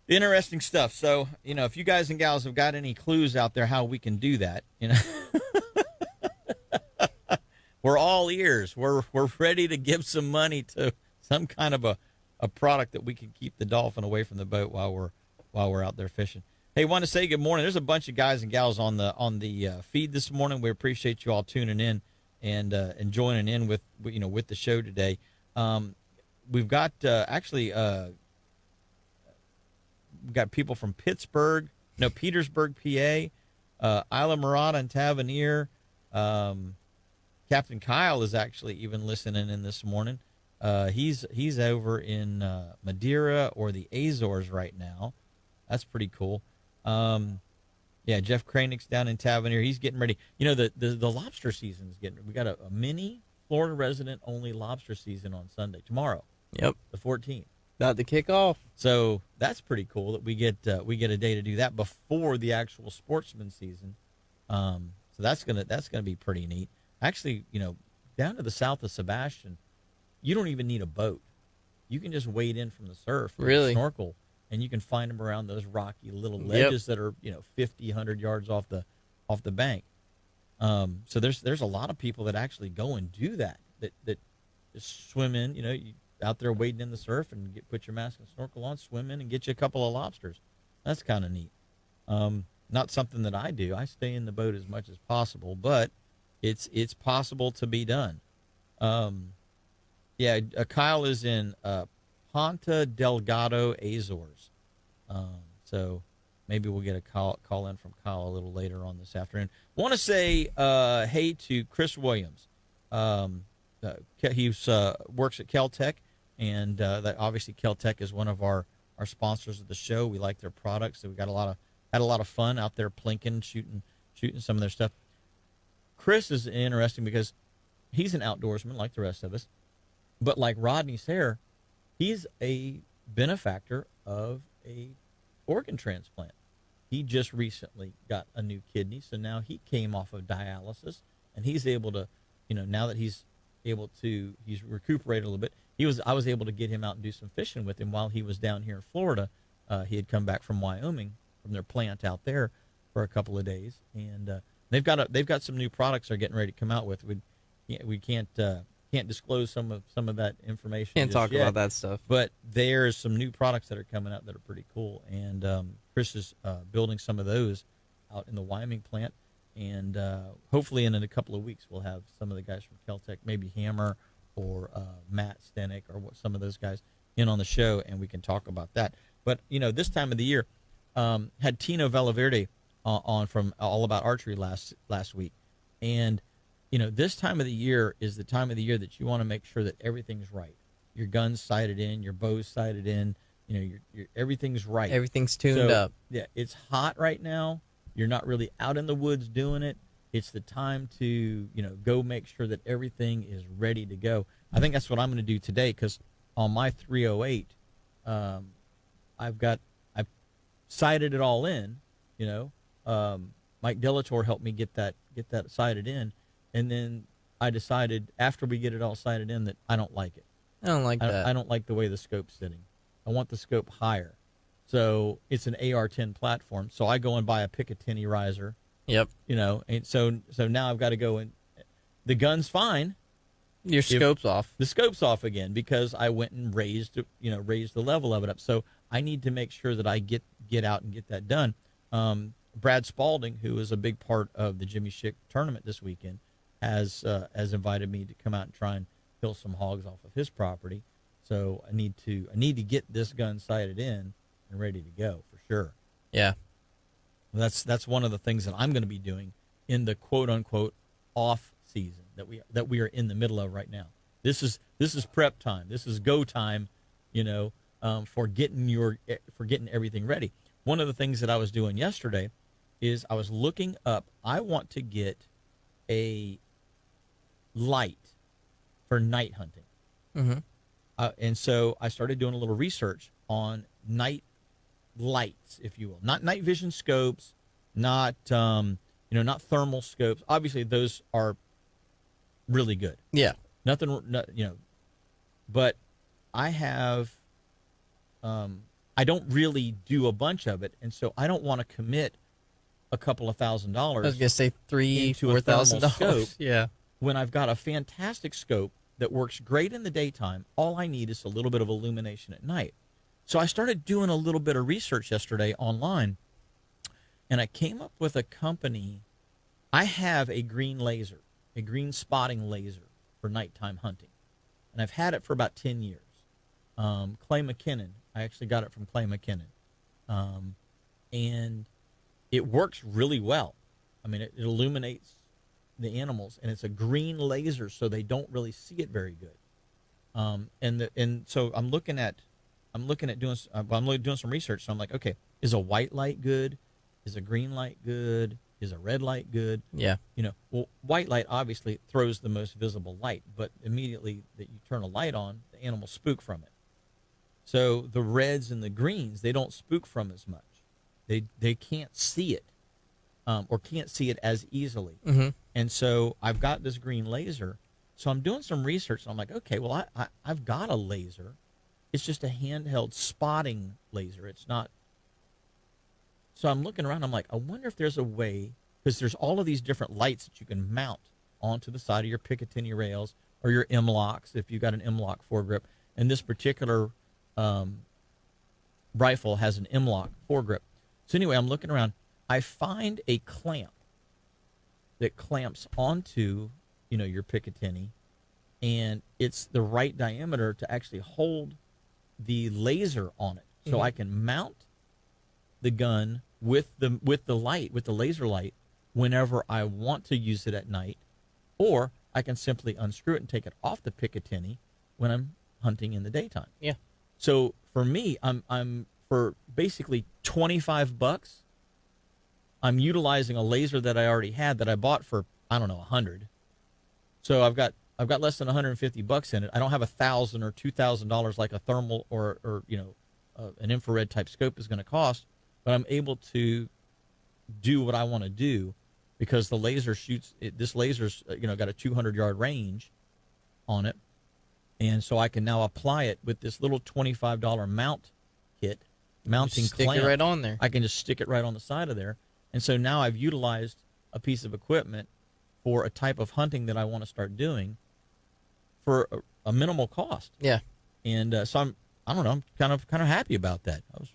Interesting stuff. So, if you guys and gals have got any clues out there how we can do that, we're all ears. We're ready to give some money to some kind of a product that we can keep the dolphin away from the boat while we're out there fishing. Hey, want to say good morning. There's a bunch of guys and gals on the feed this morning. We appreciate you all tuning in and joining in with the show today. We've got we've got people from Petersburg, PA, Isla Mirada and Tavernier. Captain Kyle is actually even listening in this morning. He's over in Madeira or the Azores right now. That's pretty cool. Jeff Kranick's down in Tavernier. He's getting ready. The lobster season is getting. We got a mini Florida resident only lobster season on Sunday tomorrow. Yep. The 14th. About to kick off. So that's pretty cool that we get a day to do that before the actual sportsman season. So that's gonna be pretty neat. Actually, down to the south of Sebastian, you don't even need a boat. You can just wade in from the surf, really, snorkel, and you can find them around those rocky little ledges that are 50, 100 yards off the bank. So there's a lot of people that actually go and do that just swim in. You out there wading in the surf and put your mask and snorkel on, swim in and get you a couple of lobsters. That's kind of neat. Not something that I do. I stay in the boat as much as possible, but it's possible to be done. Kyle is in Ponta Delgado, Azores. So maybe we'll get a call in from Kyle a little later on this afternoon. Want to say hey to Chris Williams. He works at Caltech, and that obviously Caltech is one of our sponsors of the show. We like their products, so we had a lot of fun out there plinking, shooting some of their stuff. Chris is interesting because he's an outdoorsman like the rest of us, but like Rodney Sayre, he's a benefactor of a organ transplant. He just recently got a new kidney, so now he came off of dialysis, and he's able to, now that he's recuperated a little bit. I was able to get him out and do some fishing with him while he was down here in Florida. He had come back from Wyoming from their plant out there for a couple of days, and they've got some new products they're getting ready to come out with. We can't disclose some of that information. Can't talk yet, about that stuff. But there's some new products that are coming out that are pretty cool, and Chris is building some of those out in the Wyoming plant. And hopefully in a couple of weeks, we'll have some of the guys from Caltech, maybe Hammer or Matt Stenick or some of those guys in on the show, and we can talk about that. But, this time of the year, had Tino Vallaverde on from All About Archery last week. And, this time of the year is the time of the year that you want to make sure that everything's right. Your gun's sighted in, your bow's sighted in, your everything's right. Everything's tuned up. Yeah, it's hot right now. You're not really out in the woods doing it. It's the time to, go make sure that everything is ready to go. I think that's what I'm going to do today, because on my 308, I've sighted it all in. Mike Delator helped me get that sighted in, and then I decided after we get it all sighted in that I don't like it. I don't like that. I don't like the way the scope's sitting. I want the scope higher. So it's an AR-10 platform. So I go and buy a Picatinny riser. Yep. And so now I've got to go and the gun's fine. Your scope's off. The scope's off again because I went and raised the level of it up. So I need to make sure that I get out and get that done. Brad Spalding, who is a big part of the Jimmy Schick tournament this weekend, has invited me to come out and try and kill some hogs off of his property. So I need to get this gun sighted in and ready to go for sure. Yeah. That's one of the things that I'm going to be doing in the quote unquote off season that we are in the middle of right now. This is prep time. This is go time, for getting everything ready. One of the things that I was doing yesterday is I was looking up. I want to get a light for night hunting. Mm-hmm. And so I started doing a little research on night lights, if you will, not night vision scopes, not thermal scopes. Obviously, those are really good. Yeah. But I have, I don't really do a bunch of it, and so I don't want to commit a couple of $1,000. I was gonna say $3,000-$4,000. Yeah. When I've got a fantastic scope that works great in the daytime, all I need is a little bit of illumination at night. So I started doing a little bit of research yesterday online, and I came up with a company. I have a green laser, a green spotting laser for nighttime hunting, and I've had it for about 10 years. Clay McKinnon, I actually got it from Clay McKinnon, and it works really well. I mean, it illuminates the animals, and it's a green laser, so they don't really see it very good. And so I'm looking at doing some research. So I'm like, okay, is a white light good? Is a green light good? Is a red light good? Yeah. Well, white light obviously throws the most visible light, but immediately that you turn a light on, the animals spook from it. So the reds and the greens, they don't spook from as much. They can't see it, or can't see it as easily. Mm-hmm. And so I've got this green laser. So I'm doing some research. And I'm like, okay, well, I've got a laser. It's just a handheld spotting laser. It's not. So I'm looking around. I'm like, I wonder if there's a way, because there's all of these different lights that you can mount onto the side of your Picatinny rails or your M-locks if you've got an M-lock foregrip. And this particular rifle has an M-lock foregrip. So anyway, I'm looking around. I find a clamp that clamps onto, your Picatinny, and it's the right diameter to actually hold the laser on it. So Mm-hmm. I can mount the gun with the laser light whenever I want to use it at night, or I can simply unscrew it and take it off the Picatinny when I'm hunting in the daytime. Yeah. So for me, I'm for basically $25, I'm utilizing a laser that I already had that I bought for, I don't know, $100. So I've got less than $150 in it. I don't have $1,000 or $2,000 like a thermal or an infrared type scope is going to cost, but I'm able to do what I want to do because the laser shoots. This laser's got a 200-yard range on it, and so I can now apply it with this little $25 mount kit, mounting Stick clamp. it right on there. I can just stick it right on the side of there, and so now I've utilized a piece of equipment for a type of hunting that I want to start doing for a minimal cost. Yeah. And so I'm kind of happy about that. I was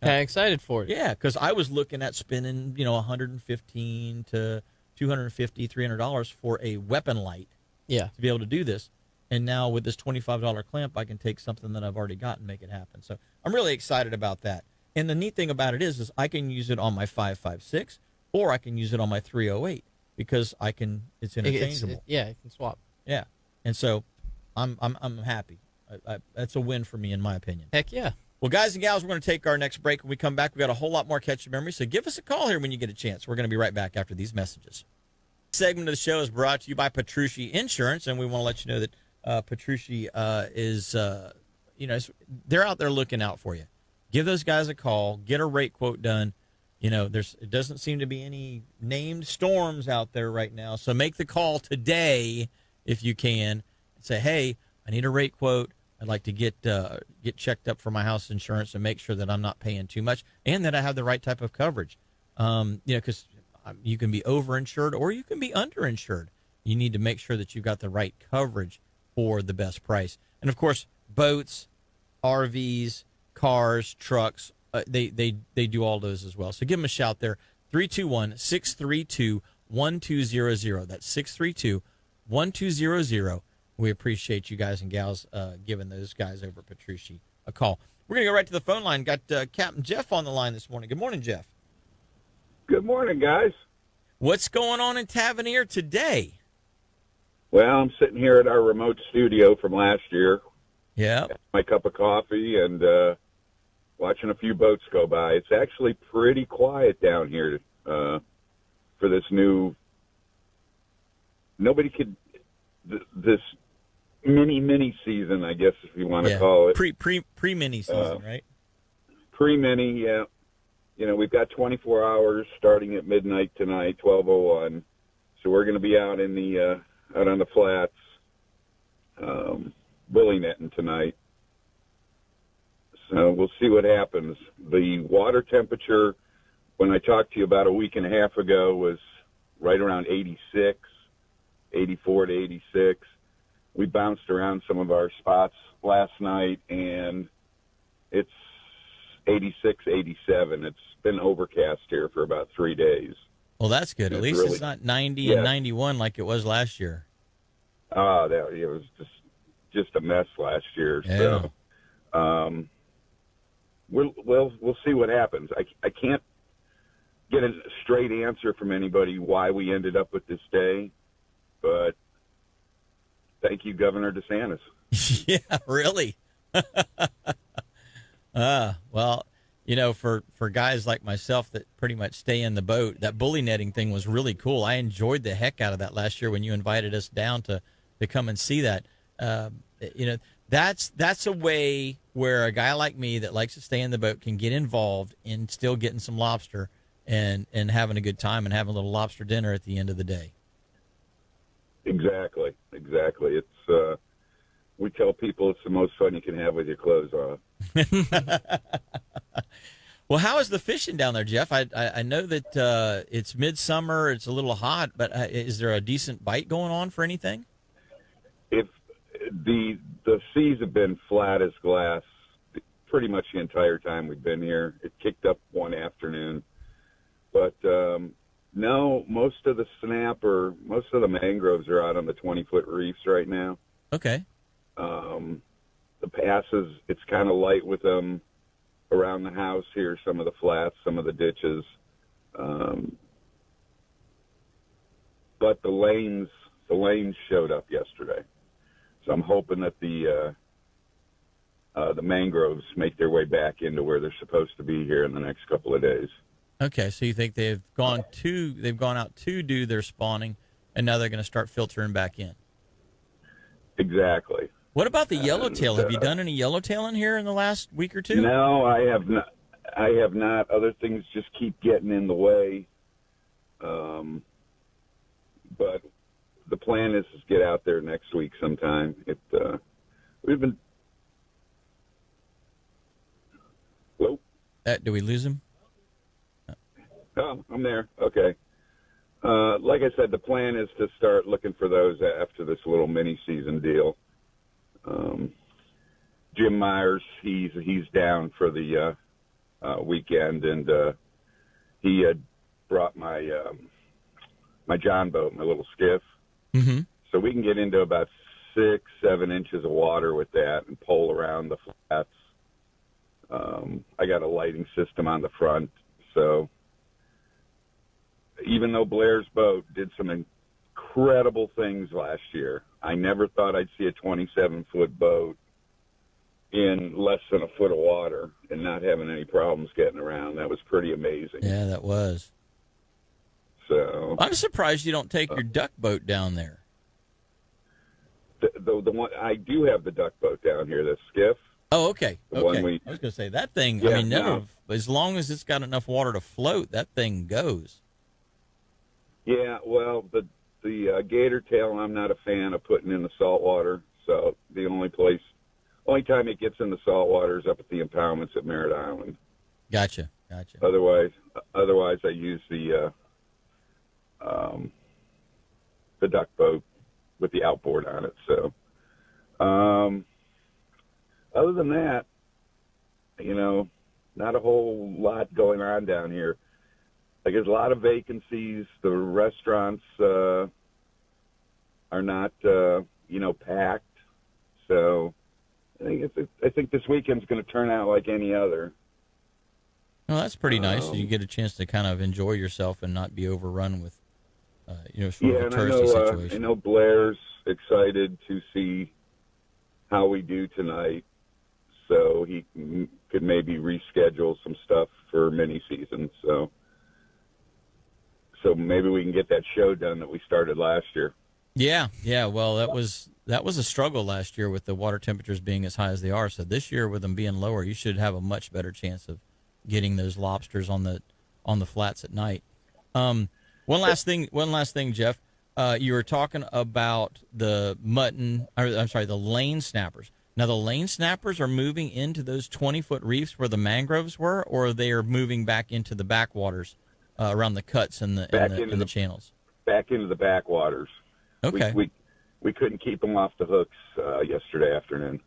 kind of excited for it. Yeah, because I was looking at spending $115 to $250, $300 for a weapon light. Yeah. To be able to do this, and now with this $25 clamp, I can take something that I've already got and make it happen. So I'm really excited about that. And the neat thing about it is I can use it on my 5.56 or I can use it on my 308 because it's interchangeable. Yeah, you can swap. Yeah, and so I'm happy. That's a win for me, in my opinion. Heck yeah. Well, guys and gals, we're going to take our next break. When we come back, we got a whole lot more Catch Your Memory, so give us a call here when you get a chance. We're going to be right back after these messages. This segment of the show is brought to you by Petrucci Insurance, and we want to let you know that Petrucci is, they're out there looking out for you. Give those guys a call. Get a rate quote done. It doesn't seem to be any named storms out there right now, so make the call today if you can, and say, hey, I need a rate quote. I'd like to get checked up for my house insurance and make sure that I'm not paying too much and that I have the right type of coverage. Because you can be overinsured or you can be underinsured. You need to make sure that you've got the right coverage for the best price. And of course, boats, RVs, cars, trucks, they do all those as well. So give them a shout there. 321-632-1200. That's 632-1200. We appreciate you guys and gals giving those guys over at Petrucci a call. We're going to go right to the phone line. Got Captain Jeff on the line this morning. Good morning, Jeff. Good morning, guys. What's going on in Tavernier today? Well, I'm sitting here at our remote studio from last year, Yeah. my cup of coffee, and watching a few boats go by. It's actually pretty quiet down here for this new. Nobody could this mini season, I guess, if you want to call it Pre mini season, right? Pre-mini, yeah. You know, we've got 24 hours starting at midnight tonight, 12:01. So we're going to be out in the out on the flats, bully netting tonight. So we'll see what happens. The water temperature, when I talked to you about a week and a half ago, was right around 86, 84 to 86. We bounced around some of our spots last night, and it's 86, 87. It's been overcast here for about 3 days. Well, that's good. At least really, it's not 90 and 91 like it was last year. It was just a mess last year. Yeah. So, we'll see what happens. I can't get a straight answer from anybody why we ended up with this day, but thank you, Governor DeSantis. Yeah, really. Well, you know, for guys like myself that pretty much stay in the boat, that bully netting thing was really cool. I enjoyed the heck out of that last year when you invited us down to come and see that. You know, that's a way where a guy like me that likes to stay in the boat can get involved in still getting some lobster and having a good time and having a little lobster dinner at the end of the day. Exactly. It's we tell people it's the most fun you can have with your clothes on. Well, how is the fishing down there, Jeff? I know that it's midsummer, it's a little hot, but is there a decent bite going on for anything? If the seas have been flat as glass pretty much the entire time we've been here. It kicked up one afternoon, but no, most of the snapper, most of the mangroves are out on the 20-foot reefs right now. Okay. The passes, it's kind of light with them around the house here, some of the flats, some of the ditches. But the lanes showed up yesterday. So I'm hoping that the mangroves make their way back into where they're supposed to be here in the next couple of days. Okay, so you think they've gone out to do their spawning, and now they're going to start filtering back in. Exactly. What about the yellowtail? Have you done any yellowtail in here in the last week or two? No, I have not. Other things just keep getting in the way. But the plan is to get out there next week sometime. We've been. Hello? Do we lose him? Oh, I'm there. Okay. Like I said, the plan is to start looking for those after this little mini season deal. Jim Myers, he's down for the weekend, and he had brought my my John boat, my little skiff, so we can get into about 6-7 inches of water with that and pole around the flats. I got a lighting system on the front, so even though Blair's boat did some incredible things last year, I never thought I'd see a 27-foot boat in less than a foot of water and not having any problems getting around. That was pretty amazing. Yeah, that was. So I'm surprised you don't take your duck boat down there. The one I do have the duck boat down here, the skiff. Oh, okay. The one Okay. I was going to say that thing. Yeah, I mean, never. no. As long as it's got enough water to float, that thing goes. Yeah, well, the gator tail, I'm not a fan of putting in the salt water. So the only time it gets in the salt water is up at the impoundments at Merritt Island. Gotcha. Otherwise, I use the the duck boat with the outboard on it. So, other than that, not a whole lot going on down here. Like, there's a lot of vacancies. The restaurants are not, packed. So I think this weekend's going to turn out like any other. Well, that's pretty nice. You get a chance to kind of enjoy yourself and not be overrun with, sort of a touristy situation. I know Blair's excited to see how we do tonight, so he could maybe reschedule some stuff for mini season. So maybe we can get that show done that we started last year. Yeah. Well, that was a struggle last year with the water temperatures being as high as they are. So this year, with them being lower, you should have a much better chance of getting those lobsters on the flats at night. One last thing, Jeff. You were talking about the the lane snappers. Now, the lane snappers are moving into those 20-foot reefs where the mangroves were, or they are moving back into the backwaters around the cuts and the channels. Back into the backwaters. Okay. We couldn't keep them off the hooks yesterday afternoon.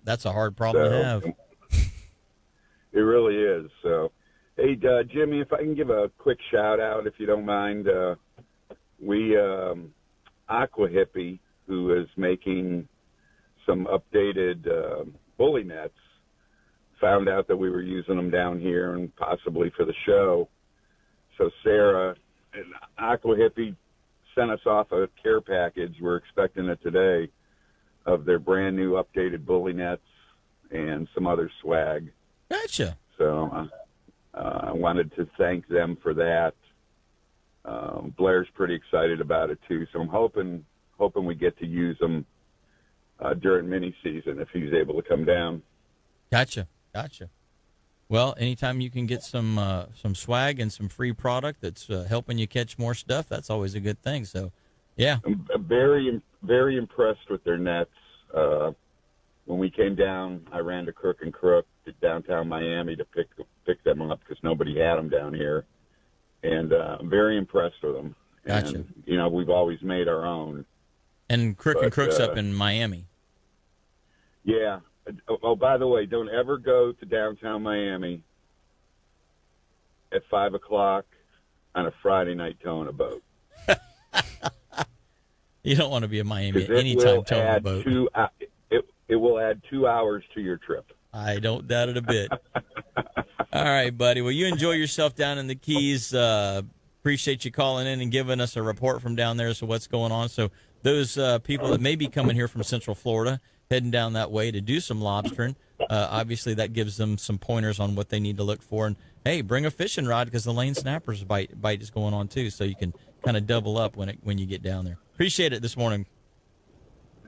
That's a hard problem to have. It really is. So, hey, Jimmy, if I can give a quick shout out, if you don't mind, we Aqua Hippie, who is making some updated bully nets, found out that we were using them down here and possibly for the show. So Sarah and Aqua Hippie sent us off a care package. We're expecting it today of their brand new updated bully nets and some other swag. Gotcha. So I wanted to thank them for that. Blair's pretty excited about it too. So I'm hoping we get to use them during mini season if he's able to come down. Gotcha. Well, anytime you can get some swag and some free product that's helping you catch more stuff, that's always a good thing. So, yeah. I'm very, very impressed with their nets. When we came down, I ran to Crook and Crook to downtown Miami to pick them up because nobody had them down here. And I'm very impressed with them. Gotcha. And, we've always made our own. And Crook and Crook's up in Miami. Yeah. Oh, by the way, don't ever go to downtown Miami at 5 o'clock on a Friday night towing a boat. You don't want to be in Miami at any time towing a boat. It will add 2 hours to your trip. I don't doubt it a bit. All right, buddy. Well, you enjoy yourself down in the Keys. Appreciate you calling in and giving us a report from down there as to what's going on. So those people that may be coming here from Central Florida, heading down that way to do some lobstering, obviously that gives them some pointers on what they need to look for. And, hey, bring a fishing rod because the lane snappers bite is going on too, so you can kind of double up when you get down there. Appreciate it this morning.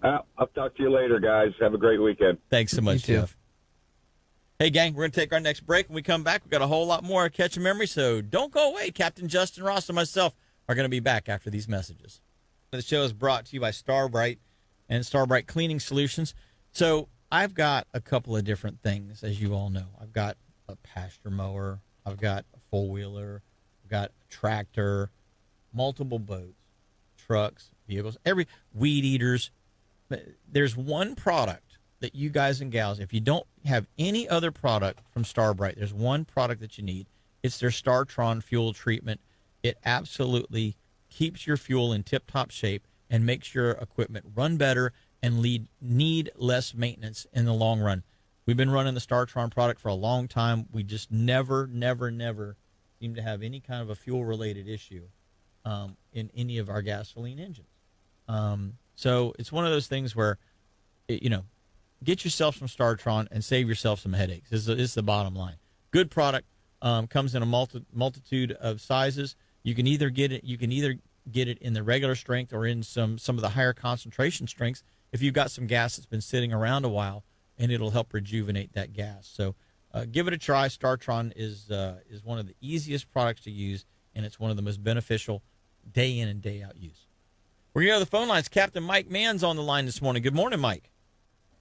I'll talk to you later, guys. Have a great weekend. Thanks so much, Jeff. Hey, gang, we're going to take our next break. When we come back, we've got a whole lot more Catch a Memory, so don't go away. Captain Justin Ross and myself are going to be back after these messages. The show is brought to you by Starbright and Starbright Cleaning Solutions. So I've got a couple of different things, as you all know. I've got a pasture mower. I've got a four-wheeler. I've got a tractor, multiple boats, trucks, vehicles, weed eaters. There's one product that you guys and gals, if you don't have any other product from Starbright, there's one product that you need. It's their StarTron fuel treatment. It absolutely keeps your fuel in tip-top shape and makes your equipment run better and need less maintenance in the long run. We've been running the StarTron product for a long time. We just never seem to have any kind of a fuel-related issue in any of our gasoline engines. So it's one of those things where, get yourself some StarTron and save yourself some headaches. This is the bottom line. Good product, comes in a multitude of sizes. You can either get it in the regular strength or in some of the higher concentration strengths if you've got some gas that's been sitting around a while, and it'll help rejuvenate that gas. So give it a try. StarTron is one of the easiest products to use, and it's one of the most beneficial day in and day out use. We're going to go to the phone lines. Captain Mike Mann's on the line this morning. Good morning, Mike.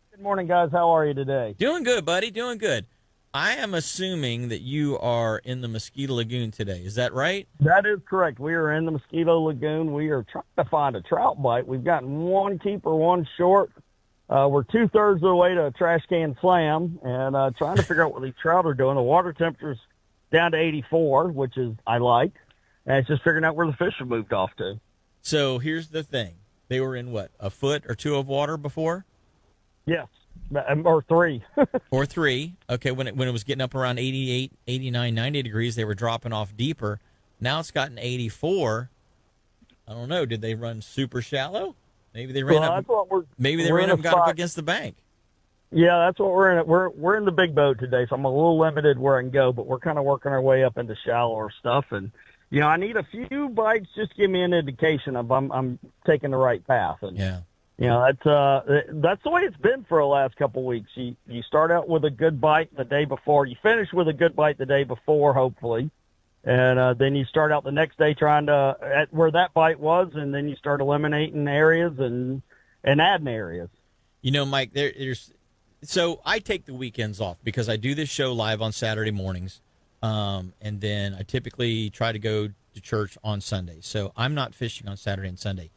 Good morning, guys. How are you today? Doing good, buddy. Doing good. I am assuming that you are in the Mosquito Lagoon today. Is that right? That is correct. We are in the Mosquito Lagoon. We are trying to find a trout bite. We've gotten one keeper, one short. We're 2/3 of the way to a trash can slam, and trying to figure out what these trout are doing. The water temperature's down to 84, which is I like, and it's just figuring out where the fish have moved off to. So here's the thing. They were in what, a foot or two of water before? Yes, or 3. Or 3. Okay, when it was getting up around 88, 89, 90 degrees, they were dropping off deeper. Now it's gotten 84. I don't know. Did they run super shallow? Maybe they ran up. Maybe they ran up and got up against the bank. Yeah, that's what we're in. We're in the big boat today, so I'm a little limited where I can go, but we're kind of working our way up into shallower stuff. And I need a few bites just to give me an indication of I'm taking the right path. And yeah, that's the way it's been for the last couple of weeks. You start out with a good bite the day before, you finish with a good bite the day before, hopefully. And then you start out the next day trying to at where that bite was, and then you start eliminating areas and adding areas. Mike, there's so I take the weekends off because I do this show live on Saturday mornings, and then I try to go to church on Sunday. So I'm not fishing on Saturday and Sunday.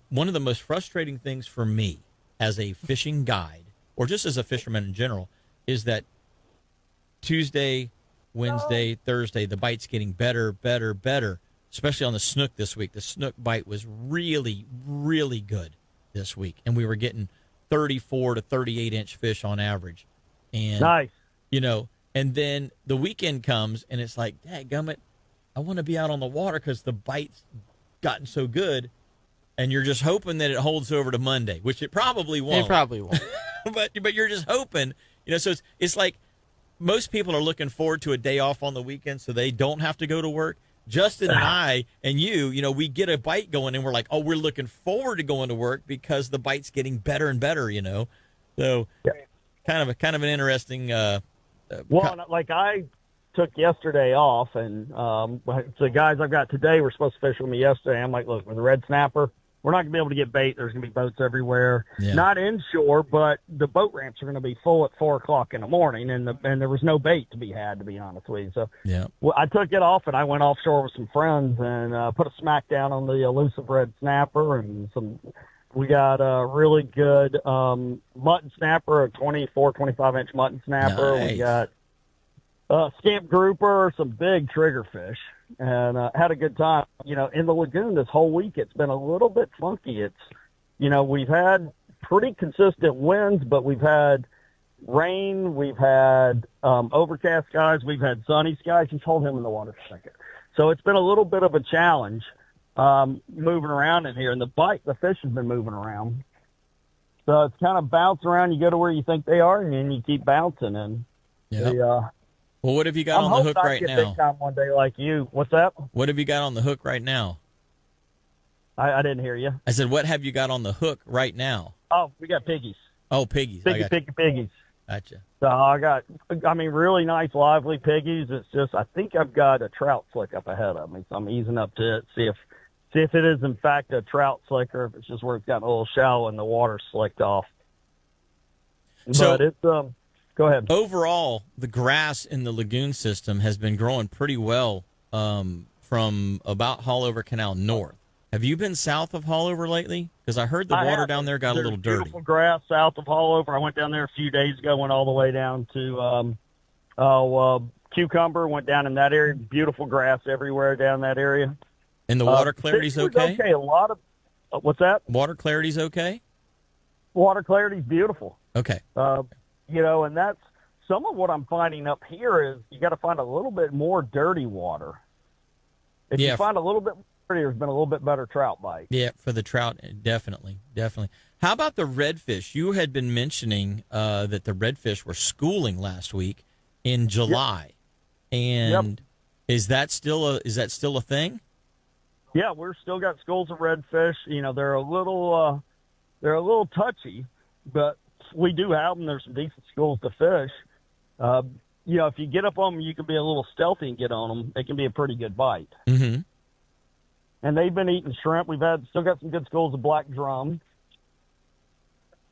One of the most frustrating things for me as a fishing guide, or just as a fisherman in general, is that Tuesday, Wednesday, Thursday, the bite's getting better, especially on the snook this week. The snook bite was really, really good this week, and we were getting 34 to 38-inch fish on average. And, nice. And then the weekend comes, and it's like, dadgummit, I want to be out on the water because the bite's gotten so good, and you're just hoping that it holds over to Monday, which it probably won't. It probably won't. but you're just hoping, so it's like, most people are looking forward to a day off on the weekend so they don't have to go to work. Justin and I and you, we get a bite going and we're like, oh, we're looking forward to going to work because the bite's getting better and better, So kind of an interesting. Like I took yesterday off, and the guys I've got today were supposed to fish with me yesterday. I'm like, look, with a red snapper, we're not going to be able to get bait. There's going to be boats everywhere. Yeah. Not inshore, but the boat ramps are going to be full at 4 o'clock in the morning, and there was no bait to be had, to be honest with you. So yeah, I took it off, and I went offshore with some friends and put a smack down on the elusive red snapper, and we got a really good mutton snapper, a 24, 25-inch mutton snapper. Nice. We got scamp grouper, some big triggerfish, and had a good time. In the lagoon this whole week, it's been a little bit funky. It's, we've had pretty consistent winds, but we've had rain, we've had overcast skies, we've had sunny skies. Just hold him in the water for a second. So it's been a little bit of a challenge moving around in here, and the fish has been moving around. So it's kind of bounce around. You go to where you think they are, and then you keep bouncing. And well, what have you got on the hook right now? Big time one day like you. What's that? What have you got on the hook right now? I didn't hear you. I said, what have you got on the hook right now? Oh, we got piggies. Oh, piggies. Piggies. Gotcha. So I got, really nice, lively piggies. It's just, I think I've got a trout slick up ahead of me, so I'm easing up to it, see if it is in fact a trout slicker, if it's just where it's gotten a little shallow and the water's slicked off. So, but it's go ahead. Overall, the grass in the lagoon system has been growing pretty well from about Haulover Canal north. Have you been south of Haulover lately? Because I heard the water down there got a little dirty. Beautiful grass south of Haulover. I went down there a few days ago, went all the way down to Cucumber, went down in that area. Beautiful grass everywhere down that area. And the water clarity's okay? Okay, a lot of what's that? Water clarity's okay? Water clarity's beautiful. Okay. And that's some of what I'm finding up here is you got to find a little bit more dirty water. If you find a little bit more dirty, there's been a little bit better trout bite. Yeah, for the trout, definitely. How about the redfish? You had been mentioning that the redfish were schooling last week in July, and is that still a thing? Yeah, we're still got schools of redfish. They're a little touchy, but we do have them. There's some decent schools to fish. If you get up on them, you can be a little stealthy and get on them. It can be a pretty good bite. Mm-hmm. And they've been eating shrimp. We've still got some good schools of black drum,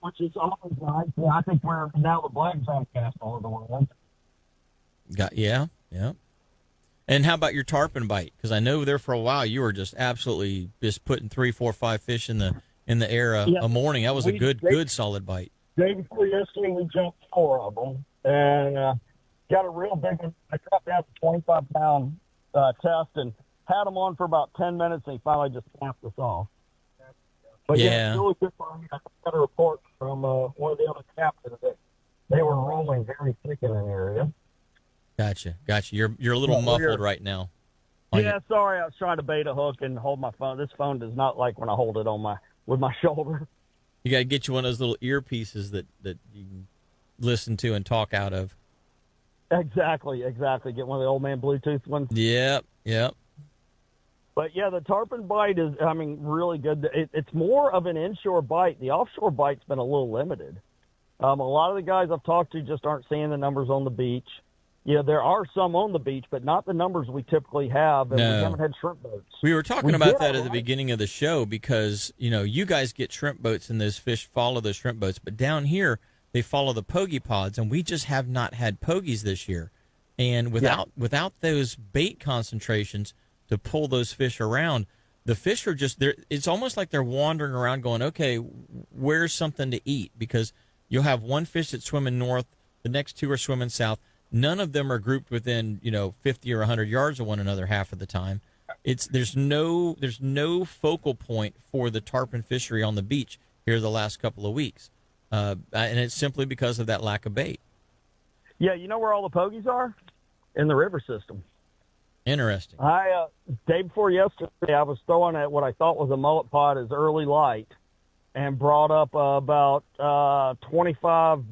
which is always nice. Yeah, I think we're now the black drum cast all over the world. Yeah. And how about your tarpon bite? Because I know there for a while you were just absolutely just putting 3, 4, 5 fish in the air Yeah, a morning. That was a we good solid bite. day before yesterday, we jumped 4 of them and got a real big one. I dropped out the 25-pound test and had him on for about 10 minutes, and he finally just snapped us off. But yeah, it's really good for me. I got a report from one of the other captains that they were rolling very thick in an area. Gotcha. You're a little muffled right now. Yeah, sorry, I was trying to bait a hook and hold my phone. This phone does not like when I hold it with my shoulder. You got to get you one of those little earpieces that you can listen to and talk out of. Exactly. Get one of the old man Bluetooth ones. Yep. But yeah, the tarpon bite is, really good. It's more of an inshore bite. The offshore bite's been a little limited. A lot of the guys I've talked to just aren't seeing the numbers on the beach. Yeah, there are some on the beach, but not the numbers we typically have, and we haven't had shrimp boats. We were talking about that at the beginning of the show because, you guys get shrimp boats and those fish follow those shrimp boats, but down here they follow the pogie pods, and we just have not had pogies this year. And without those bait concentrations to pull those fish around, the fish are just there. It's almost like they're wandering around going, okay, where's something to eat? Because you'll have one fish that's swimming north, the next 2 are swimming south. None of them are grouped within 50 or 100 yards of one another half of the time. There's no focal point for the tarpon fishery on the beach here the last couple of weeks, and it's simply because of that lack of bait. Yeah, you know where all the pogies are? In the river system. Interesting. Day before yesterday, I was throwing at what I thought was a mullet pod as early light, and brought up about 25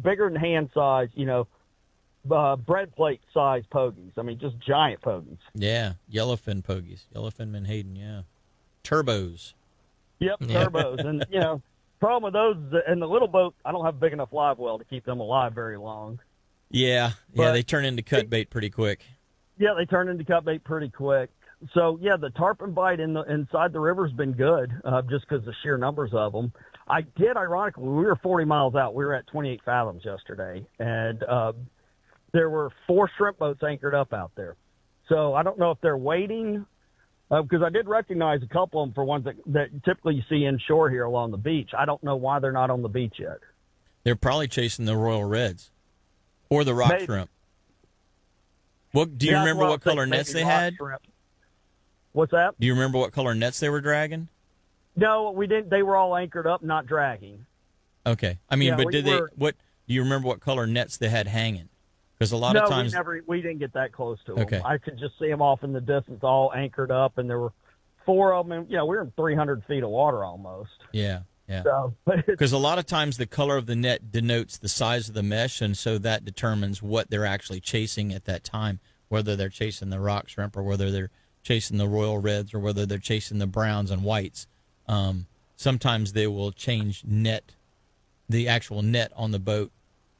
bigger than hand size, bread plate size pogies. Just giant pogies. Yeah, yellowfin pogies, yellowfin menhaden. Yeah, turbos. Yep, turbos. And problem with those in the little boat, I don't have a big enough live well to keep them alive very long. Yeah, they turn into cut bait pretty quick. Yeah, they turn into cut bait pretty quick. So yeah, the tarpon bite inside the river's been good, just because the sheer numbers of them. I did, ironically, we were 40 miles out. We were at 28 fathoms yesterday, and there were 4 shrimp boats anchored up out there. So I don't know if they're waiting, because I did recognize a couple of them for ones that typically you see inshore here along the beach. I don't know why they're not on the beach yet. They're probably chasing the Royal Reds or the rock shrimp. Do you remember what color nets they had? Shrimp. What's that? Do you remember what color nets they were dragging? No, we didn't. They were all anchored up, not dragging. Okay. But do you remember what color nets they had hanging? Because a lot of times we didn't get that close to Okay. them. I could just see them off in the distance, all anchored up, and there were 4 of them. And, we were in 300 feet of water almost. Yeah. So, because a lot of times the color of the net denotes the size of the mesh, and so that determines what they're actually chasing at that time, whether they're chasing the rock shrimp or whether they're chasing the Royal Reds or whether they're chasing the browns and whites. Sometimes they will change the actual net on the boat,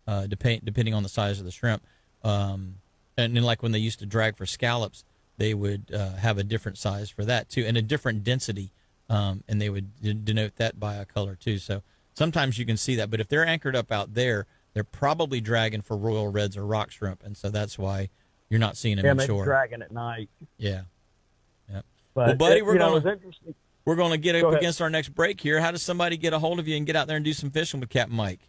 depending on the size of the shrimp. And then, like when they used to drag for scallops, they would have a different size for that too, and a different density, and they would denote that by a color too. So sometimes you can see that, but if they're anchored up out there, they're probably dragging for Royal Reds or rock shrimp, and so that's why you're not seeing them inshore. Maybe dragging at night. Yeah. But well, buddy, we're going to get up Go ahead. against our next break here. How does somebody get a hold of you and get out there and do some fishing with Captain Mike?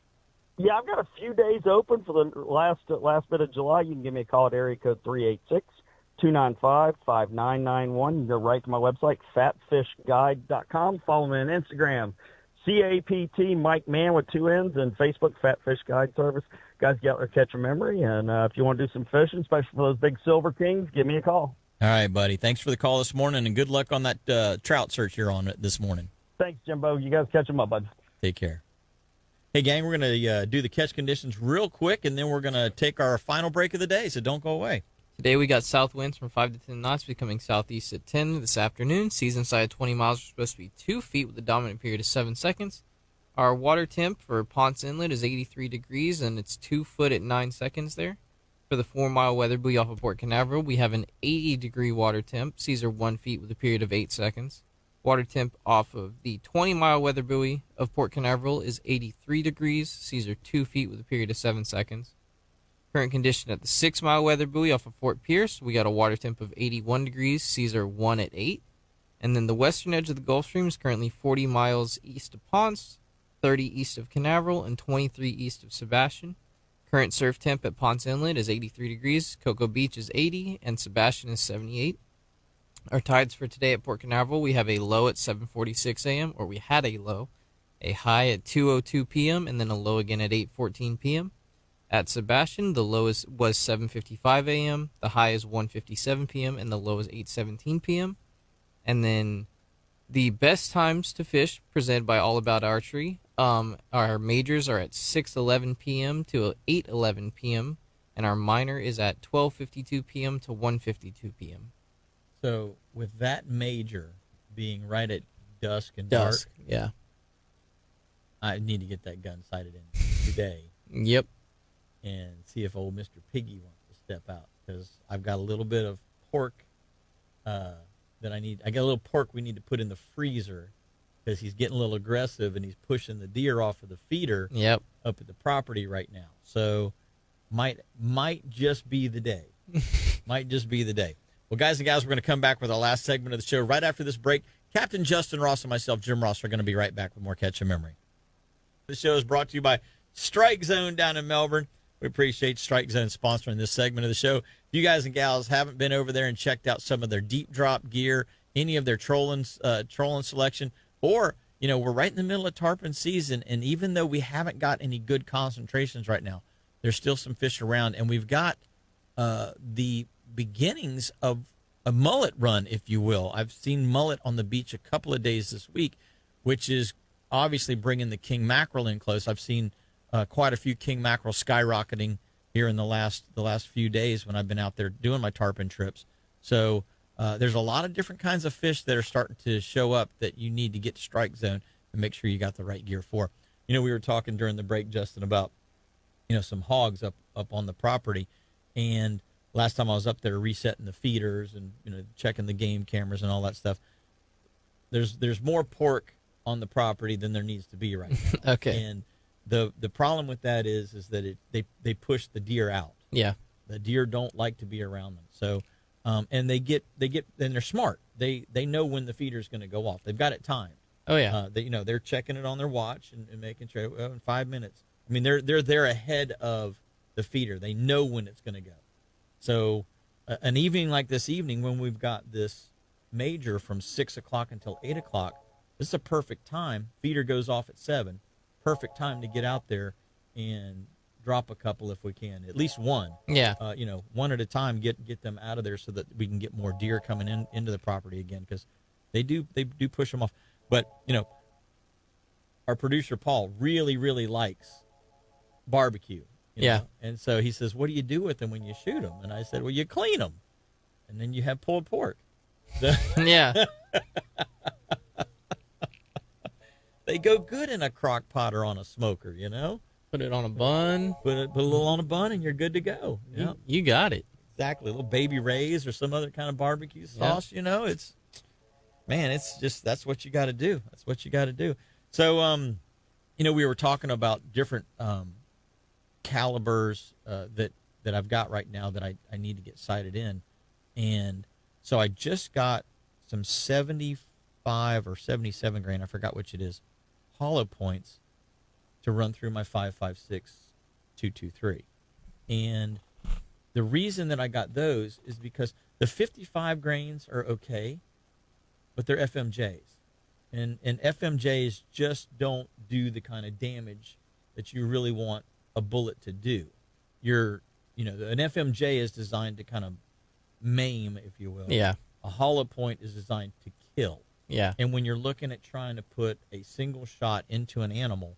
Yeah, I've got a few days open for the last bit of July. You can give me a call at area code 386-295-5991. You can go right to my website, fatfishguide.com. Follow me on Instagram, CAPT Mike Mann with 2 N's, and Facebook, Fat Fish Guide Service. Guys, get out there, catch a memory, and if you want to do some fishing, especially for those big silver kings, give me a call. All right, buddy. Thanks for the call this morning, and good luck on that trout search you're on this morning. Thanks, Jimbo. You guys catch them up, bud. Take care. Hey, gang, we're going to do the catch conditions real quick, and then we're going to take our final break of the day, so don't go away. Today we got south winds from 5 to 10 knots, becoming southeast at 10 this afternoon. Season side 20 miles are supposed to be 2 feet with a dominant period of 7 seconds. Our water temp for Ponce Inlet is 83 degrees, and it's 2 foot at 9 seconds there. For the 4-mile weather buoy off of Port Canaveral, we have an 80-degree water temp. Seas are 1 feet with a period of 8 seconds. Water temp off of the 20-mile weather buoy of Port Canaveral is 83 degrees. Seas are 2 feet with a period of 7 seconds. Current condition at the 6 Mile weather buoy off of Fort Pierce. We got a water temp of 81 degrees, seas are 1 at 8. And then the western edge of the Gulf Stream is currently 40 miles east of Ponce, 30 east of Canaveral, and 23 east of Sebastian. Current surf temp at Ponce Inlet is 83 degrees, Cocoa Beach is 80, and Sebastian is 78. Our tides for today at Port Canaveral, we have a low at 7:46 a.m., or we had a low, a high at 2:02 p.m., and then a low again at 8:14 p.m. At Sebastian, the low was 7:55 a.m., the high is 1:57 p.m., and the low is 8:17 p.m. And then the best times to fish presented by All About Archery, our majors are at 6:11 p.m. to 8:11 p.m., and our minor is at 12:52 p.m. to 1:52 p.m. So with that major being right at dusk and Dusk, dark, yeah. I need to get that gun sighted in today Yep. and see if old Mr. Piggy wants to step out, because I've got a little bit of pork that I need. I got a little pork we need to put in the freezer because he's getting a little aggressive and he's pushing the deer off of the feeder Yep. up at the property right now. So might just be the day. Might just be the day. Well, guys and gals, we're going to come back with our last segment of the show right after this break. Captain Justin Ross and myself, Jim Ross, are going to be right back with more Catch a Memory. The show is brought to you by Strike Zone down in Melbourne. We appreciate Strike Zone sponsoring this segment of the show. If you guys and gals haven't been over there and checked out some of their deep drop gear, any of their trolling selection, or, we're right in the middle of tarpon season, and even though we haven't got any good concentrations right now, there's still some fish around, and we've got the beginnings of a mullet run, if you will. I've seen mullet on the beach a couple of days this week, which is obviously bringing the king mackerel in close. I've seen quite a few king mackerel skyrocketing here in the last few days when I've been out there doing my tarpon trips. So there's a lot of different kinds of fish that are starting to show up that you need to get to Strike Zone and make sure you got the right gear for. We were talking during the break, Justin, about some hogs up on the property, and last time I was up there resetting the feeders and checking the game cameras and all that stuff. There's more pork on the property than there needs to be right now. Okay. And the problem with that is that they push the deer out. Yeah. The deer don't like to be around them. So and they get and they're smart. They know when the feeder's going to go off. They've got it timed. Oh yeah. They're checking it on their watch and making sure in 5 minutes. I mean, they're there ahead of the feeder. They know when it's going to go. So an evening like this evening, when we've got this major from 6 o'clock until 8 o'clock, this is a perfect time. Feeder goes off at 7. Perfect time to get out there and drop a couple if we can, at least one. Yeah. One at a time. Get them out of there so that we can get more deer coming into the property again, because they do push them off. But our producer Paul really likes barbecue. Yeah. And so he says, "What do you do with them when you shoot them?" And I said, "Well, you clean them, and then you have pulled pork." So, Yeah. they go good in a crock pot or on a smoker, Put it on a bun. Put a little on a bun and you're good to go. Yeah, You got it. exactly. A little baby Ray's or some other kind of barbecue sauce. It's just that's what you got to do. That's what you got to do. So, we were talking about different calibers that I've got right now that I need to get sighted in, and so I just got some 75 or 77 grain, I forgot which it is, hollow points to run through my 5.56 223. And the reason that I got those is because the 55 grains are okay, but they're FMJs. And FMJs just don't do the kind of damage that you really want a bullet to do. An FMJ is designed to kind of maim, if you will. Yeah. A hollow point is designed to kill. Yeah. And when you're looking at trying to put a single shot into an animal,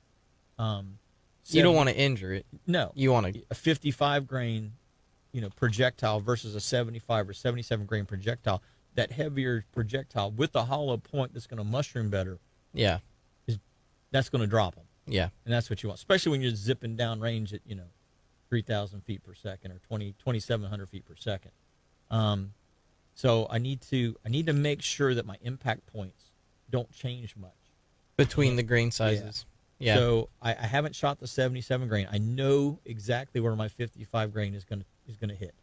You don't want to injure it. no, You want to. a 55 grain, projectile versus a 75 or 77 grain projectile. That heavier projectile with a hollow point that's going to mushroom better, Yeah. that's going to drop them. Yeah. And that's what you want, especially when you're zipping down range at 3,000 feet per second or 2,700 feet per second. So I need to make sure that my impact points don't change much. Between the grain sizes. Yeah. So I haven't shot the 77 grain. I know exactly where my 55 grain is gonna hit,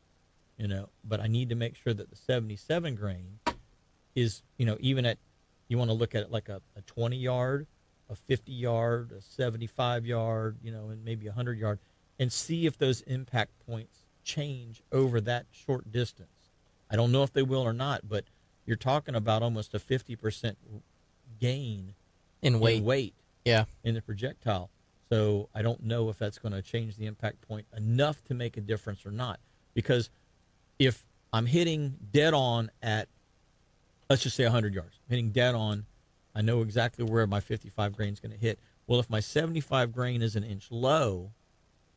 but I need to make sure that the 77 grain is, even at, you want to look at it like a 20 yard, a 50 yard, a 75 yard, and maybe a 100 yard, and see if those impact points change over that short distance. I don't know if they will or not, but you're talking about almost a 50% gain In weight. Yeah. in the projectile. So I don't know if that's going to change the impact point enough to make a difference or not. Because if I'm hitting dead on at, let's just say 100 yards, hitting dead on, I know exactly where my 55 grain is going to hit. Well, if my 75 grain is an inch low,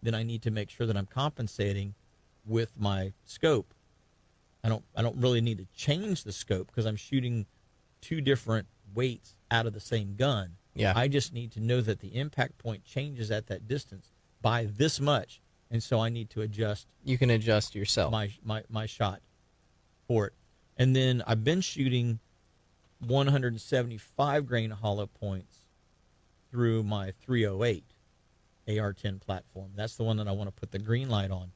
then I need to make sure that I'm compensating with my scope. I don't really need to change the scope because I'm shooting two different weights out of the same gun. Yeah. I just need to know that the impact point changes at that distance by this much, and so I need to adjust. You can adjust yourself. My shot for it. And then I've been shooting 175 grain hollow points through my 308 AR-10 platform. That's the one that I want to put the green light on.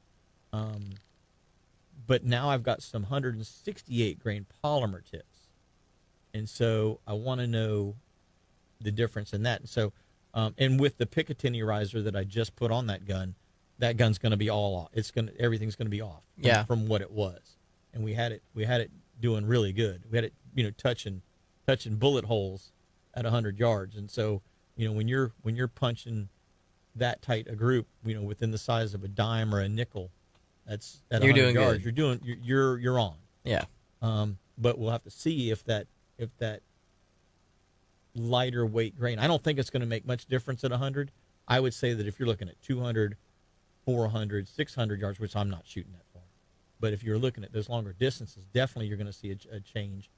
But now I've got some 168 grain polymer tips, and so I want to know the difference in that. And so, and with the Picatinny riser that I just put on that gun's going to be all off. Everything's going to be off. From what it was, and we had it doing really good. We had it, touching bullet holes at 100 yards. And so, when you're punching that tight a group, within the size of a dime or a nickel, that's at 100 doing yards. good. You're on. Yeah. But we'll have to see if that lighter weight grain. I don't think it's going to make much difference at 100. I would say that if you're looking at 200, 400, 600 yards, which I'm not shooting that far, but if you're looking at those longer distances, definitely you're going to see a change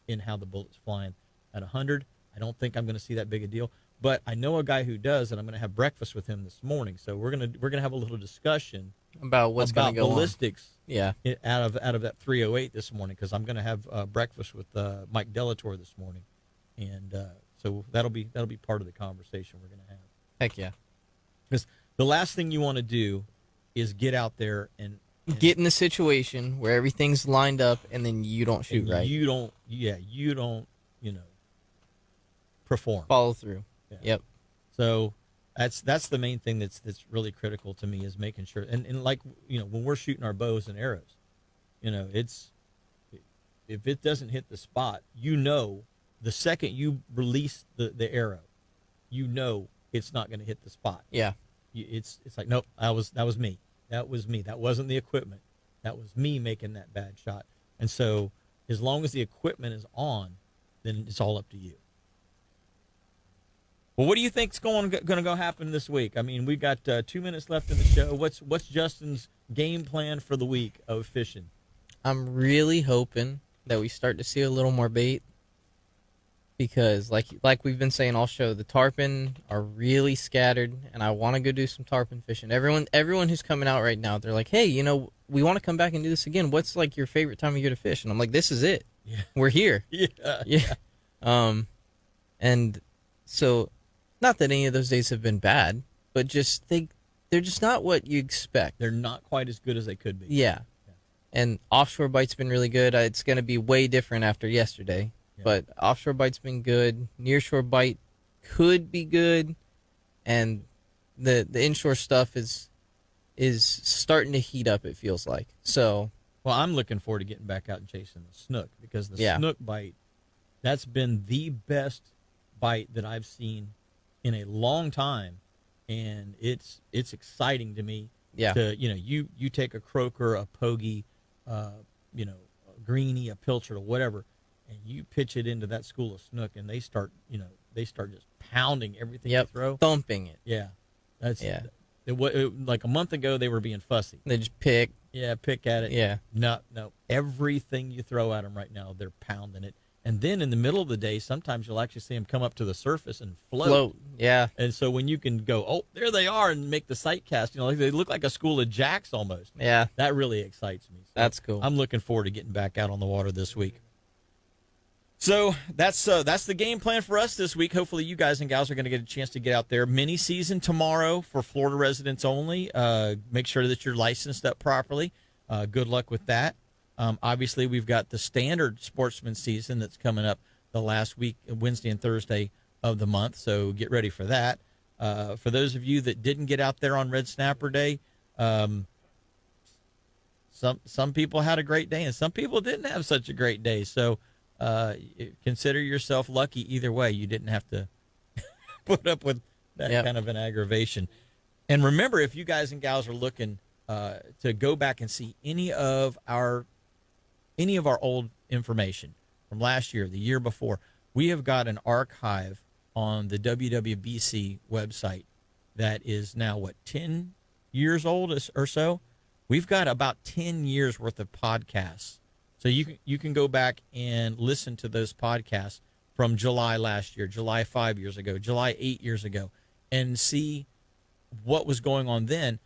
in how the bullet's flying. At 100, I don't think I'm going to see that big a deal. But I know a guy who does, and I'm going to have breakfast with him this morning. So we're gonna have a little discussion about what's going to go ballistics. On. Yeah, out of that 308 this morning, because I'm going to have breakfast with Mike Delator this morning, and so that'll be part of the conversation we're going to have. Heck yeah! Because the last thing you want to do is get out there and get in a situation where everything's lined up, and then you don't shoot right. You don't perform. Follow through. Yeah. Yep. So that's the main thing that's really critical to me, is making sure, and like, when we're shooting our bows and arrows, it's, if it doesn't hit the spot, the second you release the arrow, it's not going to hit the spot. Yeah. It's like, nope, that was me. That was me. That wasn't the equipment. That was me making that bad shot. And so as long as the equipment is on, then it's all up to you. Well, what do you think's going to go happen this week? I mean, we've got 2 minutes left in the show. What's Justin's game plan for the week of fishing? I'm really hoping that we start to see a little more bait, because like we've been saying all show, the tarpon are really scattered, and I want to go do some tarpon fishing. Everyone who's coming out right now, they're like, hey, we want to come back and do this again. What's like your favorite time of year to fish? And I'm like, this is it. Yeah. We're here. Yeah. And so, not that any of those days have been bad, but just they're just not what you expect. They're not quite as good as they could be. Yeah. And offshore bite's been really good. It's going to be way different after yesterday. Yeah. But offshore bite's been good. Nearshore bite could be good. And the inshore stuff is starting to heat up, it feels like. So, well, I'm looking forward to getting back out and chasing the snook, because the snook bite, that's been the best bite that I've seen in a long time, and it's exciting to me. Yeah. You take a croaker, a pogie, a greenie, a pilchard, or whatever, and you pitch it into that school of snook, and they start just pounding everything you throw, thumping it. Yeah, like a month ago they were being fussy. They just pick at it. Yeah. No, everything you throw at them right now, they're pounding it. And then in the middle of the day, sometimes you'll actually see them come up to the surface and float. Yeah. And so when you can go, oh, there they are, and make the sight cast, they look like a school of jacks almost. Yeah. That really excites me. So that's cool. I'm looking forward to getting back out on the water this week. So that's the game plan for us this week. Hopefully, you guys and gals are going to get a chance to get out there. Mini season tomorrow for Florida residents only. Make sure that you're licensed up properly. Good luck with that. Obviously, we've got the standard sportsman season that's coming up the last week, Wednesday and Thursday of the month. So get ready for that. For those of you that didn't get out there on Red Snapper Day, some people had a great day and some people didn't have such a great day. So consider yourself lucky either way. You didn't have to put up with that kind of an aggravation. And remember, if you guys and gals are looking to go back and see any of our old information from last year, the year before, we have got an archive on the WWBC website that is now 10 years old or so. We've got about 10 years worth of podcasts. So you can go back and listen to those podcasts from July last year, July 5 years ago, July 8 years ago, and see what was going on then.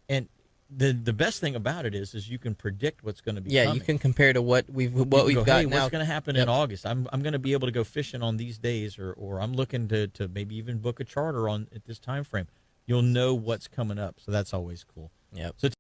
And the best thing about it is you can predict what's going to be coming. You can compare to what we've got hey, now. What's going to happen in August? I'm going to be able to go fishing on these days, or I'm looking to maybe even book a charter at this time frame. You'll know what's coming up, so that's always cool. Yep. So